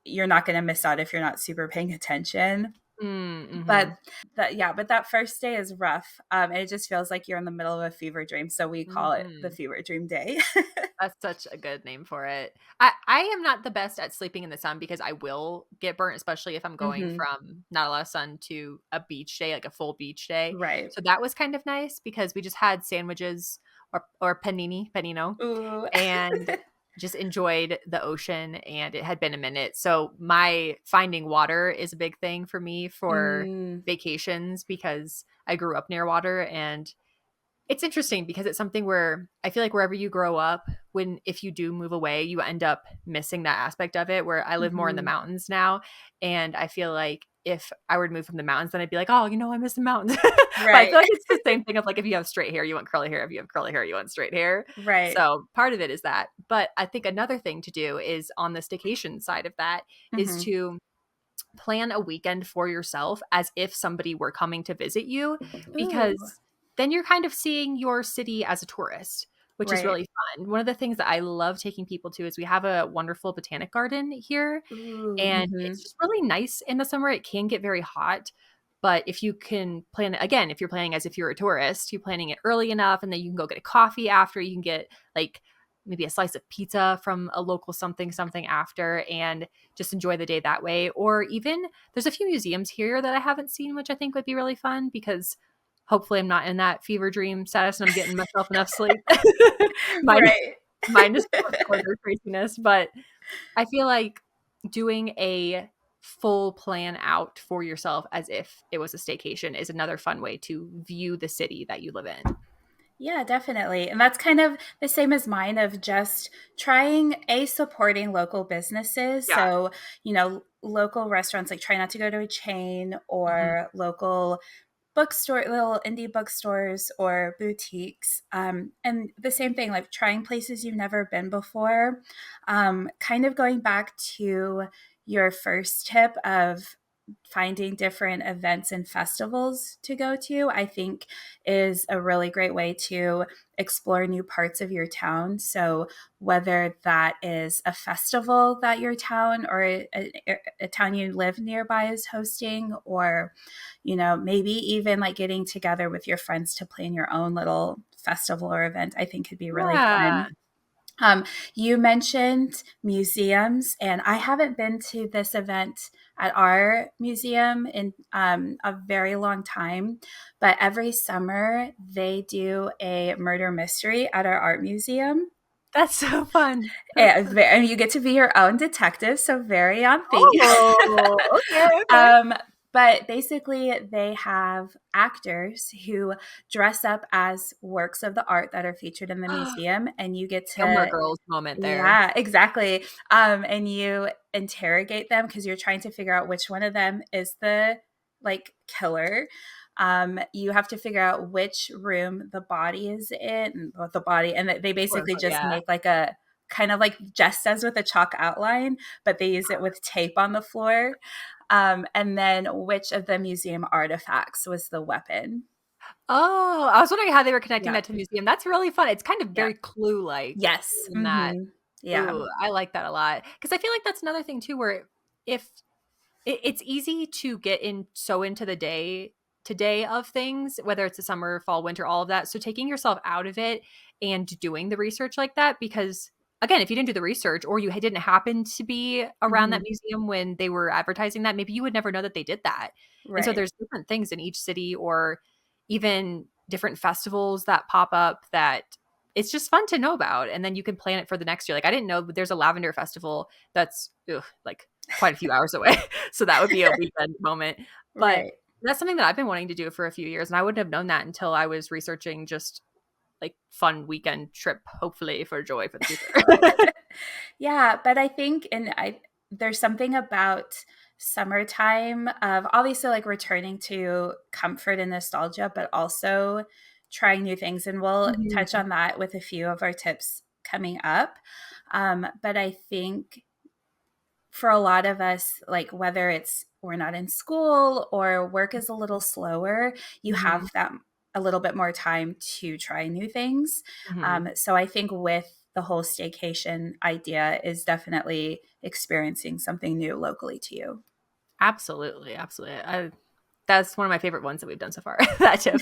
you're not going to miss out if you're not super paying attention. But Mm-hmm. but that first day is rough. And it just feels like you're in the middle of a fever dream. So we call it the Hmm. fever dream day. That's such a good name for it. I am not the best at sleeping in the sun because I will get burnt, especially if I'm going Hmm. from not a lot of sun to a beach day, like a full beach day. Right. So that was kind of nice because we just had sandwiches or panino, Ooh. and just enjoyed the ocean. And it had been a minute. So my finding water is a big thing for me for Mm, vacations because I grew up near water. And it's interesting because it's something where I feel like wherever you grow up, when if you do move away, you end up missing that aspect of it. Where I live more in the mhm. mountains now, and I feel like if I were to move from the mountains, then I'd be like, oh, I miss the mountains. But I Right. feel like it's the same thing of like if you have straight hair, you want curly hair. If you have curly hair, you want straight hair. Right. So part of it is that. But I think another thing to do is on the staycation side of that is Mhm. to plan a weekend for yourself as if somebody were coming to visit you, Ooh. because then you're kind of seeing your city as a tourist, which is Right. really fun. One of the things that I love taking people to is we have a wonderful botanic garden here, Ooh. and it's Mhm. just really nice in the summer. It can get very hot, but if you can plan it, again, if you're planning as if you're a tourist, you're planning it early enough, and then you can go get a coffee after, you can get like maybe a slice of pizza from a local something something after, and just enjoy the day that way. Or even there's a few museums here that I haven't seen, which I think would be really fun because hopefully I'm not in that fever dream status and I'm getting myself enough sleep. Mine, Right. minus quarter craziness, but I feel like doing a full plan out for yourself as if it was a staycation is another fun way to view the city that you live in. Yeah, definitely. And that's kind of the same as mine of just trying supporting local businesses. Yeah. So, local restaurants, like try not to go to a chain Mhm. or local little indie bookstores or boutiques. And the same thing, like trying places you've never been before. Kind of going back to your first tip of finding different events and festivals to go to, I think is a really great way to explore new parts of your town. So, whether that is a festival that your town or a town you live nearby is hosting, or maybe even like getting together with your friends to plan your own little festival or event, I think could be really Yeah. fun. You mentioned museums, and I haven't been to this event at our museum in a very long time, but every summer they do a murder mystery at our art museum. That's so fun. And you get to be your own detective, so very on theme. Oh, okay, okay. um, but basically, they have actors who dress up as works of the art that are featured in the museum, and you get Gilmore to, Girls moment there. yeah, exactly. And you interrogate them because you're trying to figure out which one of them is the like killer. You have to figure out which room the body is in, or the body, and they Quote basically unquote, just yeah. make like a kind of like just as with a chalk outline, but they use it with tape on the floor. And then which of the museum artifacts was the weapon? Oh, I was wondering how they were connecting Yeah, that to the museum. That's really fun. It's kind of yeah, very clue-like yes, in that. yeah, Ooh, I like that a lot because I feel like that's another thing too, where if it's easy to get in so into the day to day of things, whether it's a summer, fall, winter, all of that. So taking yourself out of it and doing the research like that, because again, if you didn't do the research or you didn't happen to be around that hmm museum when they were advertising that, maybe you would never know that they did that. And so right. there's different things in each city or even different festivals that pop up that it's just fun to know about. And then you can plan it for the next year. Like I didn't know there's a lavender festival that's like quite a few hours away. So that would be a weekend moment. But Right. that's something that I've been wanting to do for a few years. And I wouldn't have known that until I was researching just like fun weekend trip, hopefully for Joy for the future. Yeah, but I think there's something about summertime of obviously like returning to comfort and nostalgia, but also trying new things. And we'll touch Mhm. on that with a few of our tips coming up. But I think for a lot of us, like whether it's we're not in school or work is a little slower, you Mhm. have that a little bit more time to try new things. Mhm. So I think with the whole staycation idea is definitely experiencing something new locally to you. Absolutely. Absolutely. That's one of my favorite ones that we've done so far. That tip.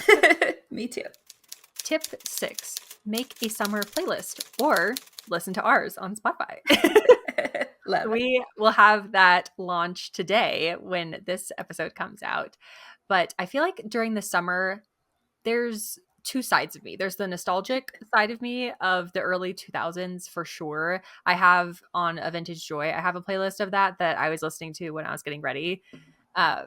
Me too. Tip 6, make a summer playlist or listen to ours on Spotify. Love it. We will have that launch today when this episode comes out. But I feel like during the summer, there's two sides of me. There's the nostalgic side of me of the early 2000s for sure. I have on a Vintage Joy, I have a playlist of that I was listening to when I was getting ready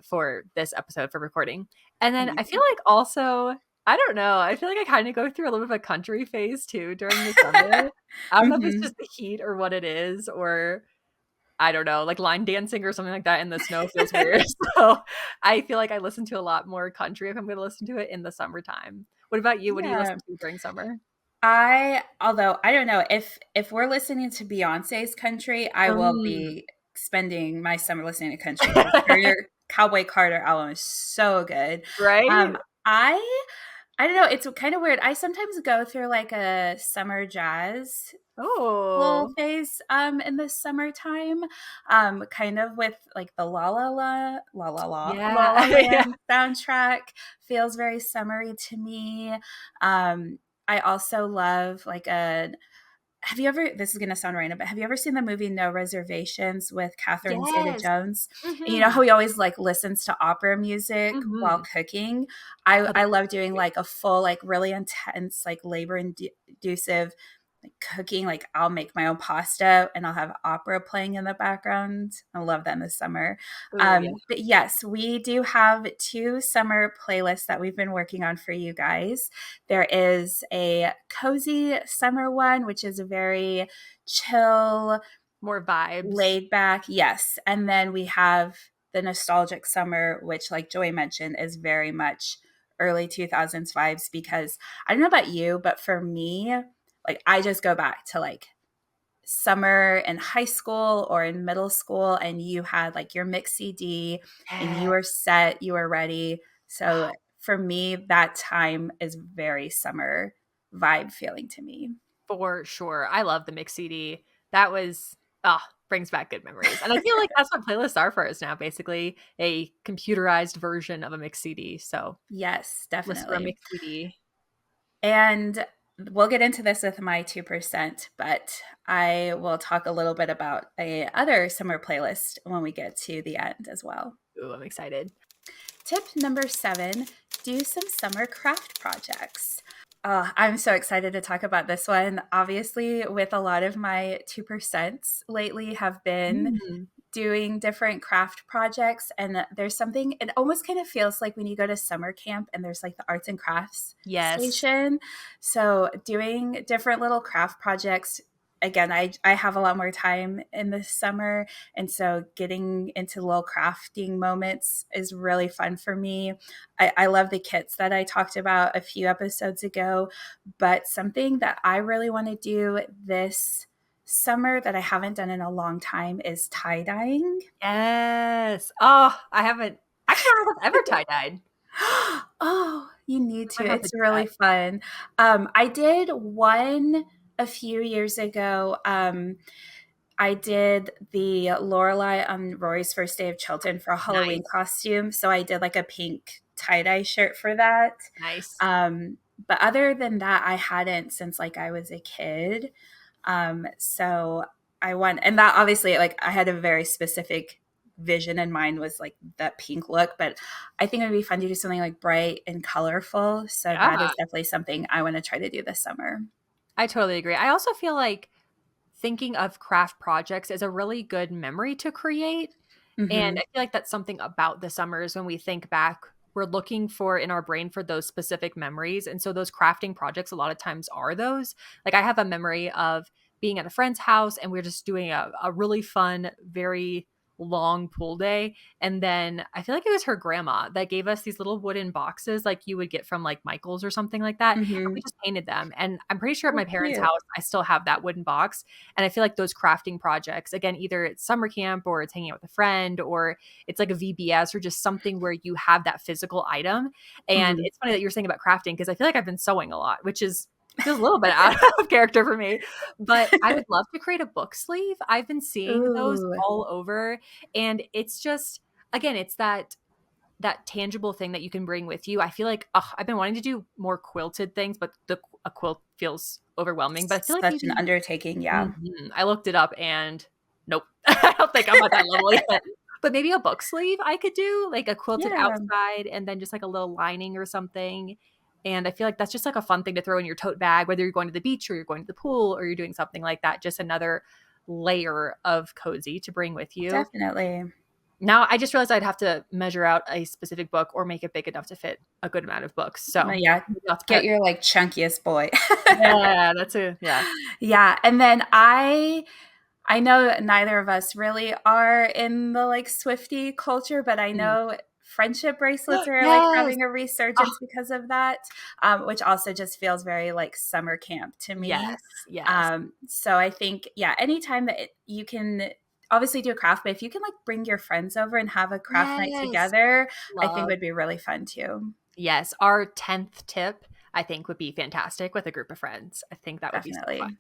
for this episode for recording. And then I feel Amazing. like also, I don't know, I feel like I kind of go through a little bit of a country phase too during the summer. I don't know if it's Hmm. just the heat or what it is, or I don't know, like line dancing or something like that in the snow feels weird. So I feel like I listen to a lot more country if I'm going to listen to it in the summertime. What about you? What do you Yeah. listen to during summer? Although I don't know if we're listening to Beyonce's country, I will Mm. be spending my summer listening to country because her Cowboy Carter album is so good. Right? Um, I I don't know. It's kind of weird. I sometimes go through like a summer jazz little Oh, phase in the summertime, kind of with like the La yeah. La Yeah. Land soundtrack feels very summery to me. I also love like a have you ever this is gonna sound random, but have you ever seen the movie No Reservations with Catherine Zeta Yes. Jones? And you know Mhm. how he always like listens to opera music while Mhm. cooking? Oh, I that's love doing great. like a full, like really intense, like labor inducive like cooking. Like I'll make my own pasta and I'll have opera playing in the background. I love that in the summer. Oh, yeah. But yes, we do have two summer playlists that we've been working on for you guys. There is a cozy summer one, which is a very chill, More vibes. laid back. Yes. And then we have the nostalgic summer, which, like Joy mentioned, is very much early 2000s vibes because I don't know about you, but for me, like I just go back to like summer in high school or in middle school and you had like your mix CD and you Yeah. were set, you were ready. So for me, that time is very summer vibe feeling to me. For sure. I love the mix CD. That was brings back good memories. And I feel like that's what playlists are for us now, basically a computerized version of a mix CD. So Yes, listen to a definitely. mix CD. And we'll get into this with my 2%, but I will talk a little bit about a other summer playlist when we get to the end as well. Ooh, I'm excited. Tip number 7, do some summer craft projects. I'm so excited to talk about this one. Obviously, with a lot of my 2% lately have been Mm. doing different craft projects. And there's something, it almost kind of feels like when you go to summer camp and there's like the arts and crafts Yes. station. So doing different little craft projects. Again, I have a lot more time in the summer. And so getting into little crafting moments is really fun for me. I love the kits that I talked about a few episodes ago, but something that I really want to do this summer that I haven't done in a long time is tie dyeing. Yes. Oh, I haven't actually, I don't know if I've ever tie-dyed. Oh, you need I to. might have to It's do that. really fun. I did one a few years ago. I did the Lorelai on Rory's first day of Chilton for a Halloween Nice. costume. So I did like a pink tie dye shirt for that. Nice. Um, but other than that, I hadn't since like I was a kid. So I went, and that obviously, like, I had a very specific vision in mind was like that pink look, but I think it would be fun to do something like bright and colorful. So that Yeah. is definitely something I want to try to do this summer. I totally agree. I also feel like thinking of craft projects as a really good memory to create. And Mm-hmm. I feel like that's something about the summers when we think back, we're looking for in our brain for those specific memories. And so those crafting projects a lot of times are those. Like I have a memory of being at a friend's house and we are just doing a really fun, very long pool day. And then I feel like it was her grandma that gave us these little wooden boxes like you would get from like Michael's or something like that. And Mm-hmm. we just painted them. And I'm pretty sure at Oh, my parents' cute. house, I still have that wooden box. And I feel like those crafting projects, again, either it's summer camp or it's hanging out with a friend or it's like a VBS or just something where you have that physical item. And Mm-hmm. it's funny that you're saying about crafting because I feel like I've been sewing a lot, which is feels a little bit out of character for me. But I would love to create a book sleeve. I've been seeing those Ooh, all over. And it's just, again, it's that tangible thing that you can bring with you. I feel like I've been wanting to do more quilted things, but a quilt feels overwhelming. But I feel like such an maybe undertaking. Yeah, I looked it up and nope, I don't think I'm at that level yet. But maybe a book sleeve I could do, like a quilted yeah. outside and then just like a little lining or something. And I feel like that's just like a fun thing to throw in your tote bag, whether you're going to the beach or you're going to the pool or you're doing something like that. Just another layer of cozy to bring with you. Definitely. Now I just realized I'd have to measure out a specific book or make it big enough to fit a good amount of books. So Well, yeah, maybe I'll have to get put, your like chunkiest boy. yeah, that's a, yeah. Yeah, and then I know that neither of us really are in the like Swifty culture, but I Mm. know friendship bracelets are like Yes. having a Oh, resurgence because of that, which also just feels very like summer camp to me. yes. Yes. So I think, yeah, anytime that you can obviously do a craft, but if you can like bring your friends over and have a craft night Yes. together, I think Love. would be really fun too. Yes. Our 10th tip, I think, would be fantastic with a group of friends. I think that would be so fun. Definitely.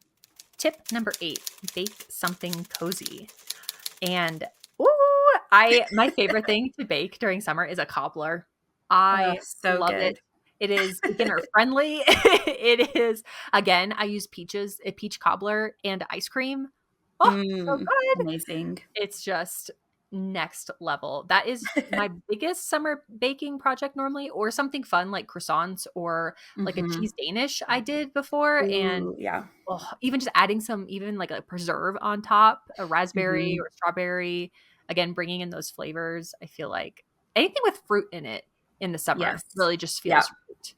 Tip number 8, bake something cozy. And ooh, my favorite thing to bake during summer is a cobbler. Oh, I so love it. good. It is beginner friendly. It is again, I use a peach cobbler and ice cream. Oh, so Mm, good. amazing. It's just next level. That is my biggest summer baking project normally, or something fun like croissants or like a Hmm. cheese Danish I did before. And Ooh, yeah. even just adding some, even like a preserve on top, a raspberry Hmm. or strawberry, again, bringing in those flavors. I feel like anything with fruit in it in the summer Yes. really just Yeah. feels right.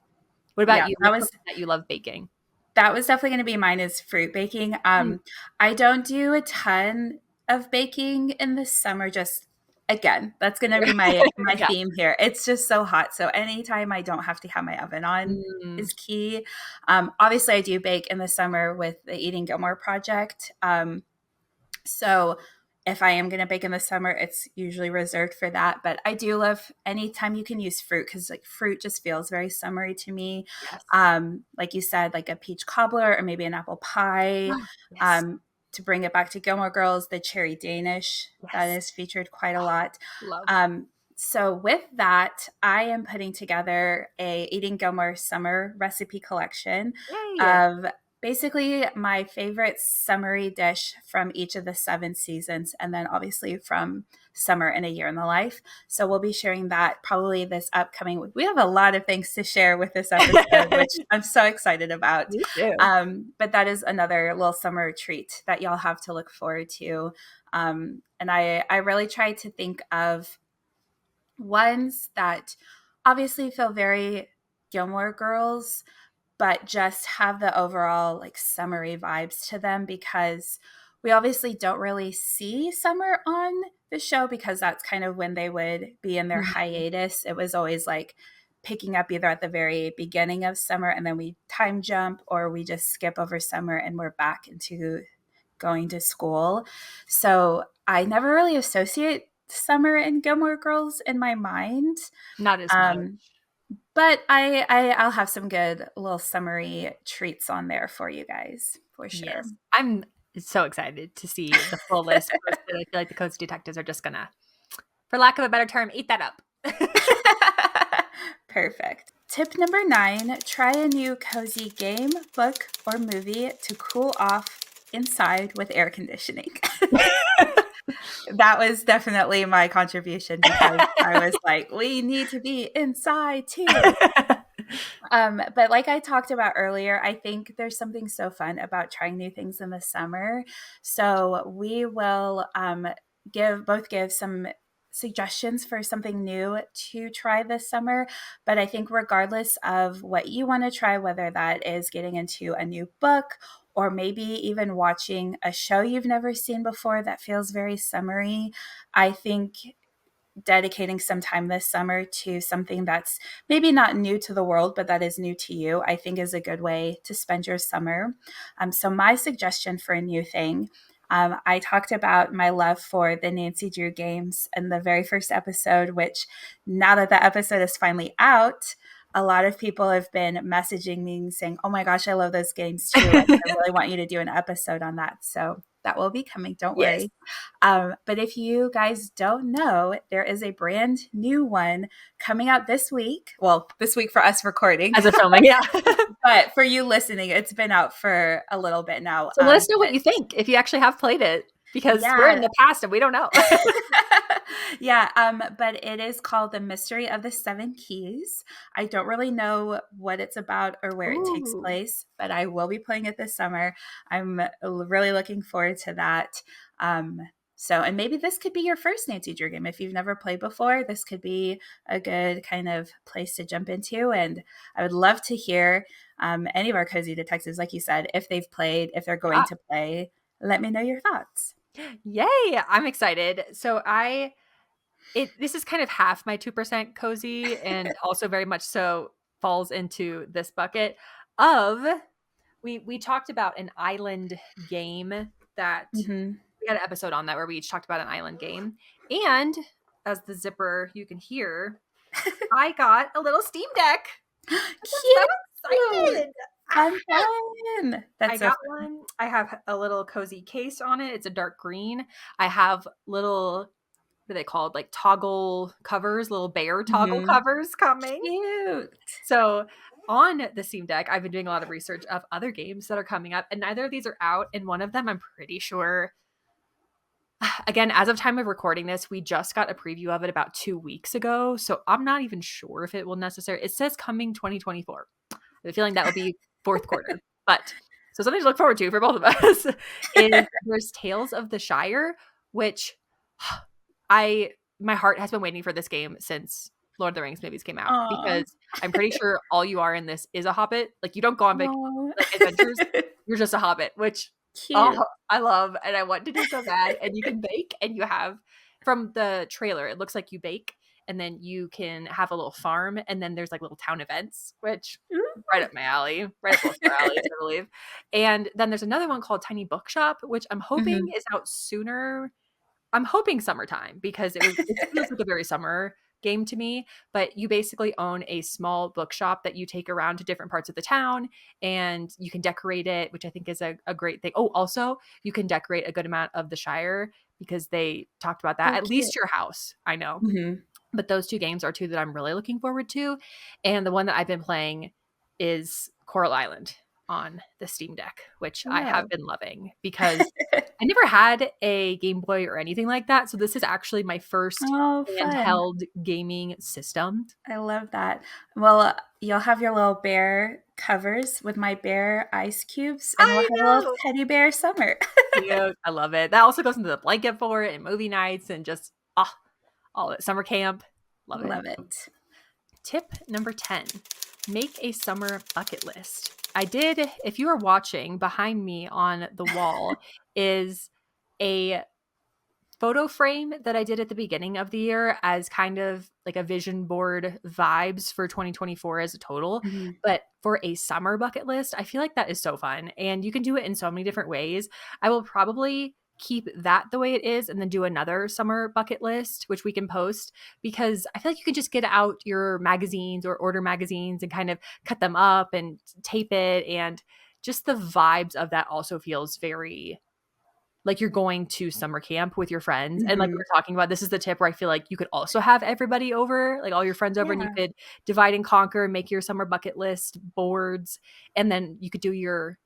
What about Yeah. you? That What's was something that you love baking? that was definitely going to be mine is fruit baking. Mm. I don't do a ton of baking in the summer. Just again, that's going to be my Yeah. theme here. It's just so hot, so anytime I don't have to have my oven on Mm, is key. Obviously, I do bake in the summer with the Eating Gilmore project. So if I am going to bake in the summer, it's usually reserved for that. But I do love anytime you can use fruit because like fruit just feels very summery to me. yes. Like you said, like a peach cobbler or maybe an apple pie. Yes. Um, to bring it back to Gilmore Girls, the cherry Danish that Yes. is featured quite a lot. Love. Um, so with that, I am putting together a Eating Gilmore summer recipe collection Yay. of basically my favorite summery dish from each of the 7 seasons, and then obviously from Summer in a Year in the Life. So we'll be sharing that probably this upcoming week. We have a lot of things to share with this episode, which I'm so excited about. Me too. But that is another little summer treat that y'all have to look forward to. And I really try to think of ones that obviously feel very Gilmore Girls, but just have the overall like summery vibes to them because we obviously don't really see summer on the show because that's kind of when they would be in their Mhm. hiatus. It was always like picking up either at the very beginning of summer and then we time jump or we just skip over summer and we're back into going to school. So I never really associate summer and Gilmore Girls in my mind. Not as much. Um, but I'll have some good little summary treats on there for you guys for sure. Yes. I'm so excited to see the full list posted. I feel like the Codes Detectives are just gonna, for lack of a better term, eat that up. Perfect. Tip number 9, try a new cozy game, book, or movie to cool off inside with air conditioning. That was definitely my contribution because I was like, we need to be inside too. But like I talked about earlier, I think there's something so fun about trying new things in the summer. So we will give some suggestions for something new to try this summer. But I think regardless of what you want to try, whether that is getting into a new book or maybe even watching a show you've never seen before that feels very summery, I think dedicating some time this summer to something that's maybe not new to the world, but that is new to you, I think is a good way to spend your summer. So, my suggestion for a new thing, I talked about my love for the Nancy Drew games in the very first episode, which now that the episode is finally out, a lot of people have been messaging me saying, "Oh my gosh, I love those games too. And I really want you to do an episode on that." So, that will be coming. Don't Yes. worry. But if you guys don't know, there is a brand new one coming out this week. Well, this week for us recording, As a filming, yeah. but for you listening, it's been out for a little bit now. So let us know what you think if you actually have played it, because we're in Yeah. the past and we don't know. Yeah, but it is called The Mystery of the Seven Keys. I don't really know what it's about or where it takes Ooh. place, but I will be playing it this summer. I'm really looking forward to that. Um, and maybe this could be your first Nancy Drew game. If you've never played before, this could be a good kind of place to jump into. And I would love to hear any of our cozy detectives, like you said, if they've played, if they're going Yeah. to play, let me know your thoughts. Yay. I'm excited. So this is kind of half my 2% cozy and also very much so falls into this bucket of we talked about an island game that Hmm. we had an episode on that where we each talked about an island game. And as the zipper you can hear, I got a little Steam Deck. I'm so Cute. excited. Fun, Ah! fun. I That's so got fun. one. I have a little cozy case on it. It's a dark green. I have little, what are they called? Like toggle covers, little bear toggle Mhm. covers coming. Cute. So on the Steam Deck, I've been doing a lot of research of other games that are coming up, and neither of these are out. And one of them, I'm pretty sure, again, as of time of recording this, we just got a preview of it about 2 weeks ago. So I'm not even sure if it will necessarily. It says coming 2024. I have a feeling that will be fourth quarter. But so something to look forward to for both of us is there's Tales of the Shire, which I my heart has been waiting for this game since Lord of the Rings movies came out, Aw. because I'm pretty sure all you are in this is a hobbit. Like you don't go on Aw. like adventures. You're just a hobbit, which Cute. oh, I love and I want to do so bad. And you can bake, and you have, from the trailer, it looks like you bake and then you can have a little farm, and then there's like little town events, which right up my alley, right up both our alleys, I believe. And then there's another one called Tiny Bookshop, which I'm hoping Mhm. is out sooner. I'm hoping summertime, because it feels like a very summer game to me. But you basically own a small bookshop that you take around to different parts of the town, and you can decorate it, which I think is a great thing. Oh, also you can decorate a good amount of the Shire, because they talked about that. Oh, At cute. least your house, I know. Mhm. But those two games are two that I'm really looking forward to. And the one that I've been playing is Coral Island on the Steam Deck, which I have Wow. been loving, because I never had a Game Boy or anything like that. So this is actually my first Oh, fun. handheld gaming system. I love that. Well, you'll have your little bear covers with my bear ice cubes, and we'll I have a little know. teddy bear summer. Cute. I love it. That also goes into the blanket for it and movie nights and just all it. Summer camp. Love it. Love it. Tip number 10, make a summer bucket list. I did, if you are watching behind me on the wall, is a photo frame that I did at the beginning of the year as kind of like a vision board vibes for 2024 as a total. Mhm. But for a summer bucket list, I feel like that is so fun. And you can do it in so many different ways. I will probably keep that the way it is and then do another summer bucket list, which we can post, because I feel like you can just get out your magazines or order magazines and kind of cut them up and tape it. And just the vibes of that also feels very like you're going to summer camp with your friends. And like we Mhm. were talking about, this is the tip where I feel like you could also have everybody over, like all your friends over, and you Yeah. could divide and conquer, make your summer bucket list boards, and then you could do your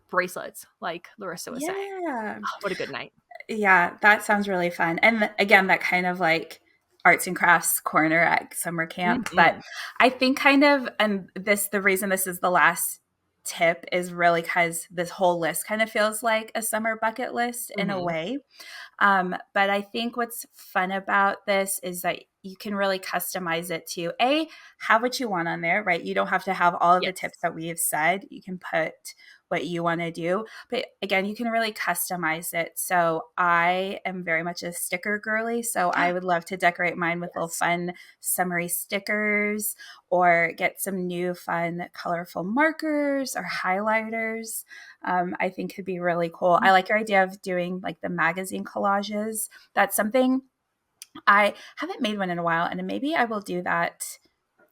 bracelets, like Larissa was saying. Yeah. Oh, what a good night. Yeah, that sounds really fun. And again, that kind of like arts and crafts corner at summer camp. But Mhm. I think kind of, and the reason this is the last tip is really because this whole list kind of feels like a summer bucket list in a Mhm. way. But I think what's fun about this is that you can really customize it to have what you want on there, right? You don't have to have all of the Yes. tips that we have said. You can put what you want to do. But again, you can really customize it. So I am very much a sticker girly. So I would love to decorate mine with little Yes. fun summery stickers or get some new fun colorful markers or highlighters. I think could be really cool. I like your idea of doing like the magazine collages. That's something I haven't made one in a while, and maybe I will do that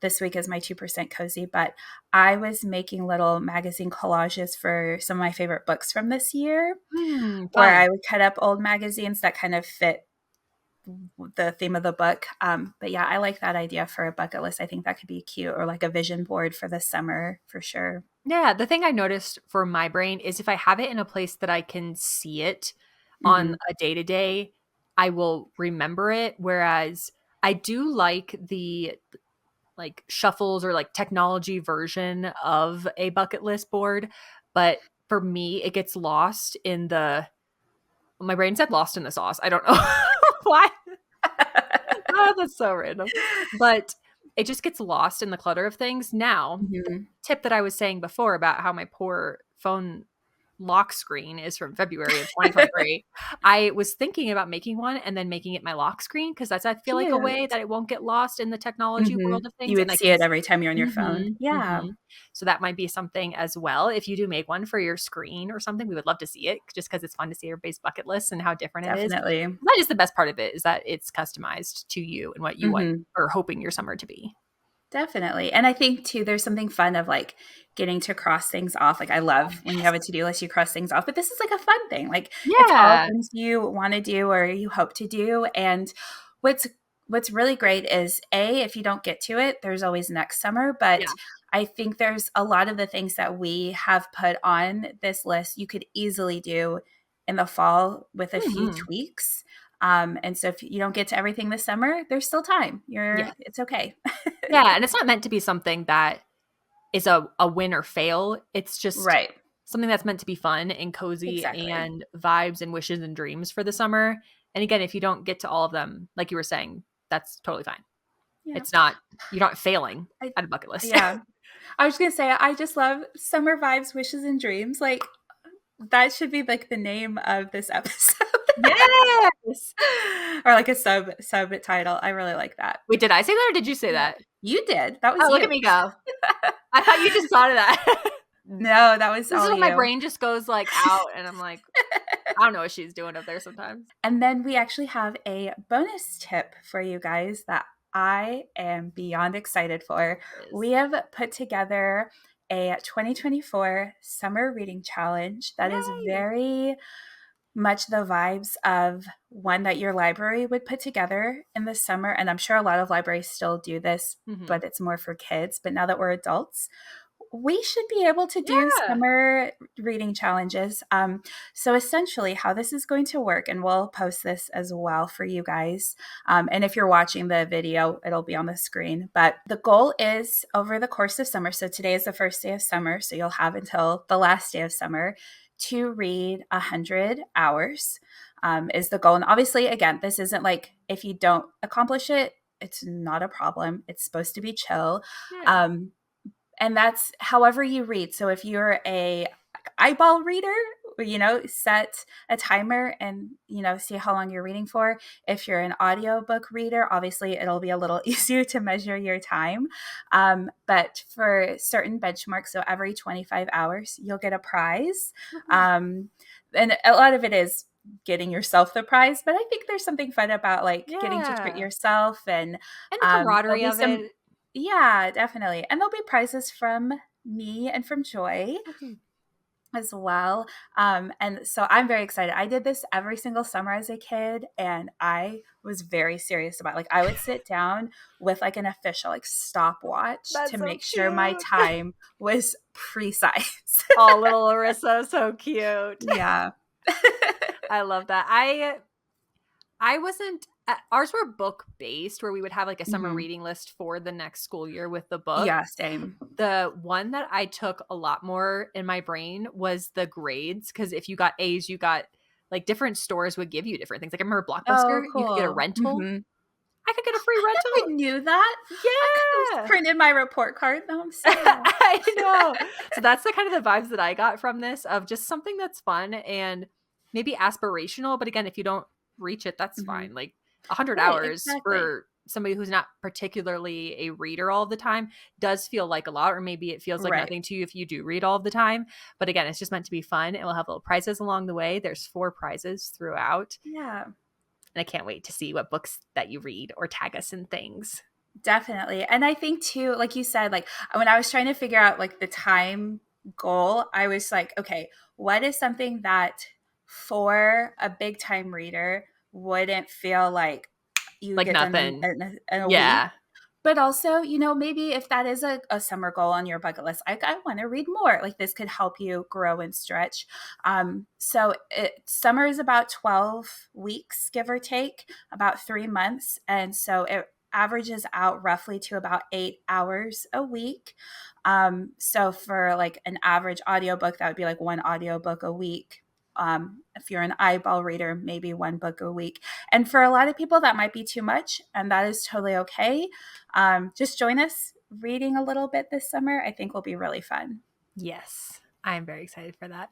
this week as my 2% cozy. But I was making little magazine collages for some of my favorite books from this year, where Fun. I would cut up old magazines that kind of fit the theme of the book. But yeah, I like that idea for a bucket list. I think that could be cute, or like a vision board for the summer for sure. Yeah, the thing I noticed for my brain is if I have it in a place that I can see it on Hmm. a day to day, I will remember it. Whereas I do like the like shuffles or like technology version of a bucket list board, but for me, it gets lost in the my brain said lost in the sauce. I don't know why. Oh, that's so random. But it just gets lost in the clutter of things. Now, Hmm. tip that I was saying before about how my poor phone lock screen is from February of 2023. I was thinking about making one and then making it my lock screen because that's I feel like a way Cute. that it won't get lost in the technology Hmm. world of You things and would I see can it every time you're on your phone. mhm, Yeah, mhm. So that might be something as well. If you do make one for your screen or something, we would love to see it just because it's fun to see everybody's bucket list and how different it is. definitely. That is the best part of it is that it's customized to you and what you want Hmm. or hoping your summer to be. Definitely. And I think too, there's something fun of like getting to cross things off. Like I love when you Yes. have a to-do list, you cross things off, but this is like a fun thing. Like it's all Yeah. things you want to do or you hope to do. And what's what's really great is if you don't get to it, there's always next summer. But Yeah. I think there's a lot of the things that we have put on this list you could easily do in the fall with a few Mhm. tweaks. And so if you don't get to everything this summer, there's still time. Yeah. It's okay. Yeah, and it's not meant to be something that is a win or fail. It's just Right. something that's meant to be fun and cozy Exactly. and vibes and wishes and dreams for the summer. And again, if you don't get to all of them, like you were saying, that's totally fine. Yeah. It's not you're not failing I at a bucket list. yeah. I was gonna say I just love summer vibes, wishes, and dreams. Like that should be like the name of this episode. Yes. Or like a subtitle. I really like that. Wait, did I say that or did you say Yeah. that? You did. That Oh, was look at you. me go. I thought you just thought of that. No, that was This is all when my you. brain just goes like out and I'm like, I don't know what she's doing up there sometimes. And then we actually have a bonus tip for you guys that I am beyond excited for. We Is. have put together a 2024 summer reading challenge that is Yay. very much the vibes of one that your library would put together in the summer. And I'm sure a lot of libraries still do this, Mhm. but it's more for kids. But now that we're adults, we should be able to do Yeah. summer reading challenges. So essentially, how this is going to work, and we'll post this as well for you guys. And if you're watching the video, it'll be on the screen. But the goal is over the course of summer. So today is the first day of summer. So you'll have until the last day of summer to read 100 hours is the goal. And obviously, again, this isn't like if you don't accomplish it, it's not a problem. It's supposed to be chill. Yeah. Um, and that's however you read. So if you're a eyeball reader, set a timer and see how long you're reading for. If you're an audiobook reader, obviously it'll be a little easier to measure your time. But for certain benchmarks, so every 25 hours you'll get a prize. Woohoo. And a lot of it is getting yourself the prize, but I think there's something fun about like getting to treat Yeah. yourself. And And the there'll camaraderie be of some, it. yeah, definitely. And there'll be prizes from me and from Joy Woohoo. as well. And so I'm very excited. I did this every single summer as a kid, and I was very serious about like I would sit down with like an official like stopwatch to That's so make sure my cute. time was precise. Oh, little Larissa, so cute. Yeah. I love that. I wasn't Ours were book based, where we would have like a summer Mhm. reading list for the next school year with the book. Yeah, same. The one that I took a lot more in my brain was the grades, because if you got A's, you got like different stores would give you different things. Like I remember Oh, Blockbuster, you could get a cool. rental. Mhm. I could get a free I rental. never knew that. I could have Yeah. printed my report card, though, I'm sad. I know. So that's the kind of the vibes that I got from this, of just something that's fun and maybe aspirational. But again, if you don't reach it, that's Mhm. fine. Like 100 Right, hours exactly. for somebody who's not particularly a reader all the time does feel like a lot, or maybe it feels like Right. nothing to you if you do read all the time. But again, it's just meant to be fun. And we'll have little prizes along the way. There's 4 prizes throughout. Yeah. And I can't wait to see what books that you read or tag us in things. Definitely. And I think too, like you said, like when I was trying to figure out like the time goal, I was like, okay, what is something that for a big time reader wouldn't feel like you Like get done nothing. in a week? Yeah. But also, maybe if that is a summer goal on your bucket list, I want to read more. Like this could help you grow and stretch. Summer is about 12 weeks, give or take, about 3 months. And so it averages out roughly to about 8 hours a week. So for like an average audiobook, that would be like one audiobook a week. If you're an eyeball reader, maybe one book a week. And for a lot of people, that might be too much, and that is totally okay. Just join us reading a little bit this summer. I think will be really fun. Yes. I'm very excited for that.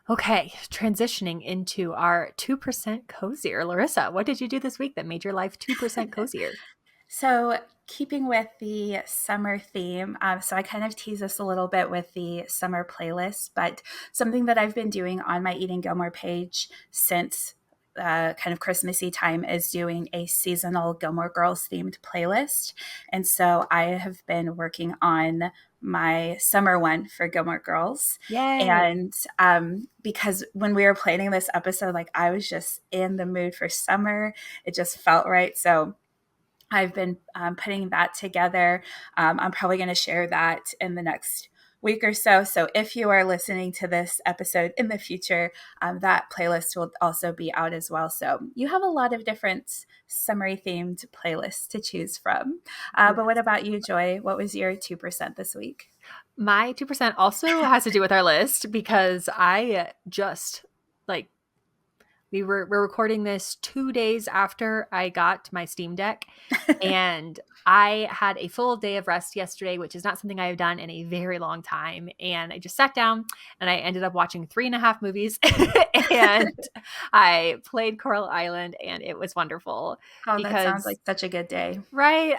Okay, transitioning into our 2% cozier. Larissa, what did you do this week that made your life 2% cozier? So, keeping with the summer theme, so I kind of tease this a little bit with the summer playlist, but something that I've been doing on my Eating Gilmore page since kind of Christmassy time is doing a seasonal Gilmore Girls themed playlist. And so I have been working on my summer one for Gilmore Girls. Yay. And because when we were planning this episode, like I was just in the mood for summer, it just felt right. So I've been putting that together. I'm probably going to share that in the next week or so. So if you are listening to this episode in the future, that playlist will also be out as well. So you have a lot of different summery themed playlists to choose from. But what Yes. about you, Joy? What was your 2% this week? My 2% also has to do with our list, because I just like we're recording this 2 days after I got my Steam Deck, and I had a full day of rest yesterday, which is not something I have done in a very long time. And I just sat down and I ended up watching 3.5 movies and I played Coral Island, and it was wonderful Oh, that sounds because like such a good day. right.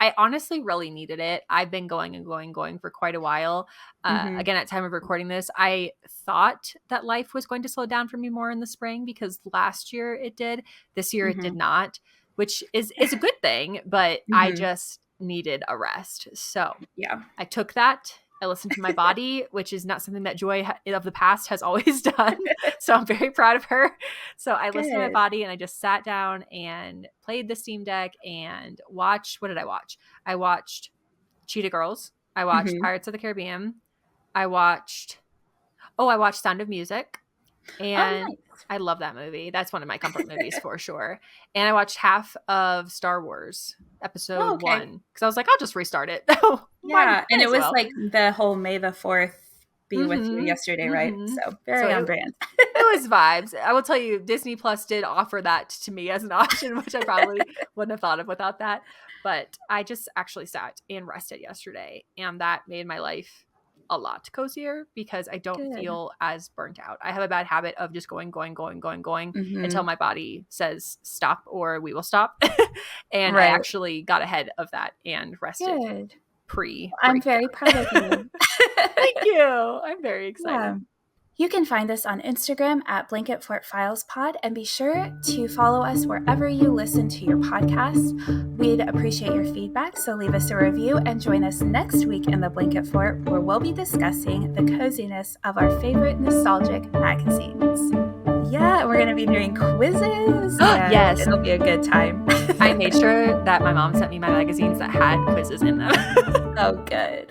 I honestly really needed it. I've been going and going for quite a while. Hmm. Again, at time of recording this, I thought that life was going to slow down for me more in the spring, because last year it did. This year it did Hmm. not, which is a good thing, but I Hmm. just needed a rest. So Yeah. I took that. I listened to my body, which is not something that Joy of the past has always done. So I'm very proud of her. So I listened to my Good. body and I just sat down and played the Steam Deck and watched. What did I watch? I watched Cheetah Girls. I watched Hmm. Pirates of the Caribbean. I watched, I watched Sound of Music. Oh, And nice. I love that movie. That's one of my comfort movies for sure. And I watched half of Star Wars Oh, episode okay. 1, because I was like, I'll just restart it. Yeah, and Might it as was well. like the whole May the 4th be with you Mm-hmm. yesterday, right? Mm-hmm. So So very on brand. it was vibes. I will tell you, Disney Plus did offer that to me as an option, which I probably wouldn't have thought of without that. But I just actually sat and rested yesterday, and that made my life a lot cozier, because I don't Good. feel as burnt out. I have a bad habit of just going until Mhm. my body says stop or we will stop. And I Right. actually got ahead of that and rested Good. pre I'm very breakdown. proud of you. Thank you. I'm very Yeah. excited. You can find us on Instagram at Blanket Fort Files Pod, and be sure to follow us wherever you listen to your podcasts. We'd appreciate your feedback, so leave us a review and join us next week in the Blanket Fort, where we'll be discussing the coziness of our favorite nostalgic magazines. Yeah, we're going to be doing quizzes, and Yes. it'll be a good time. I made sure that my mom sent me my magazines that had quizzes in them. Oh, good.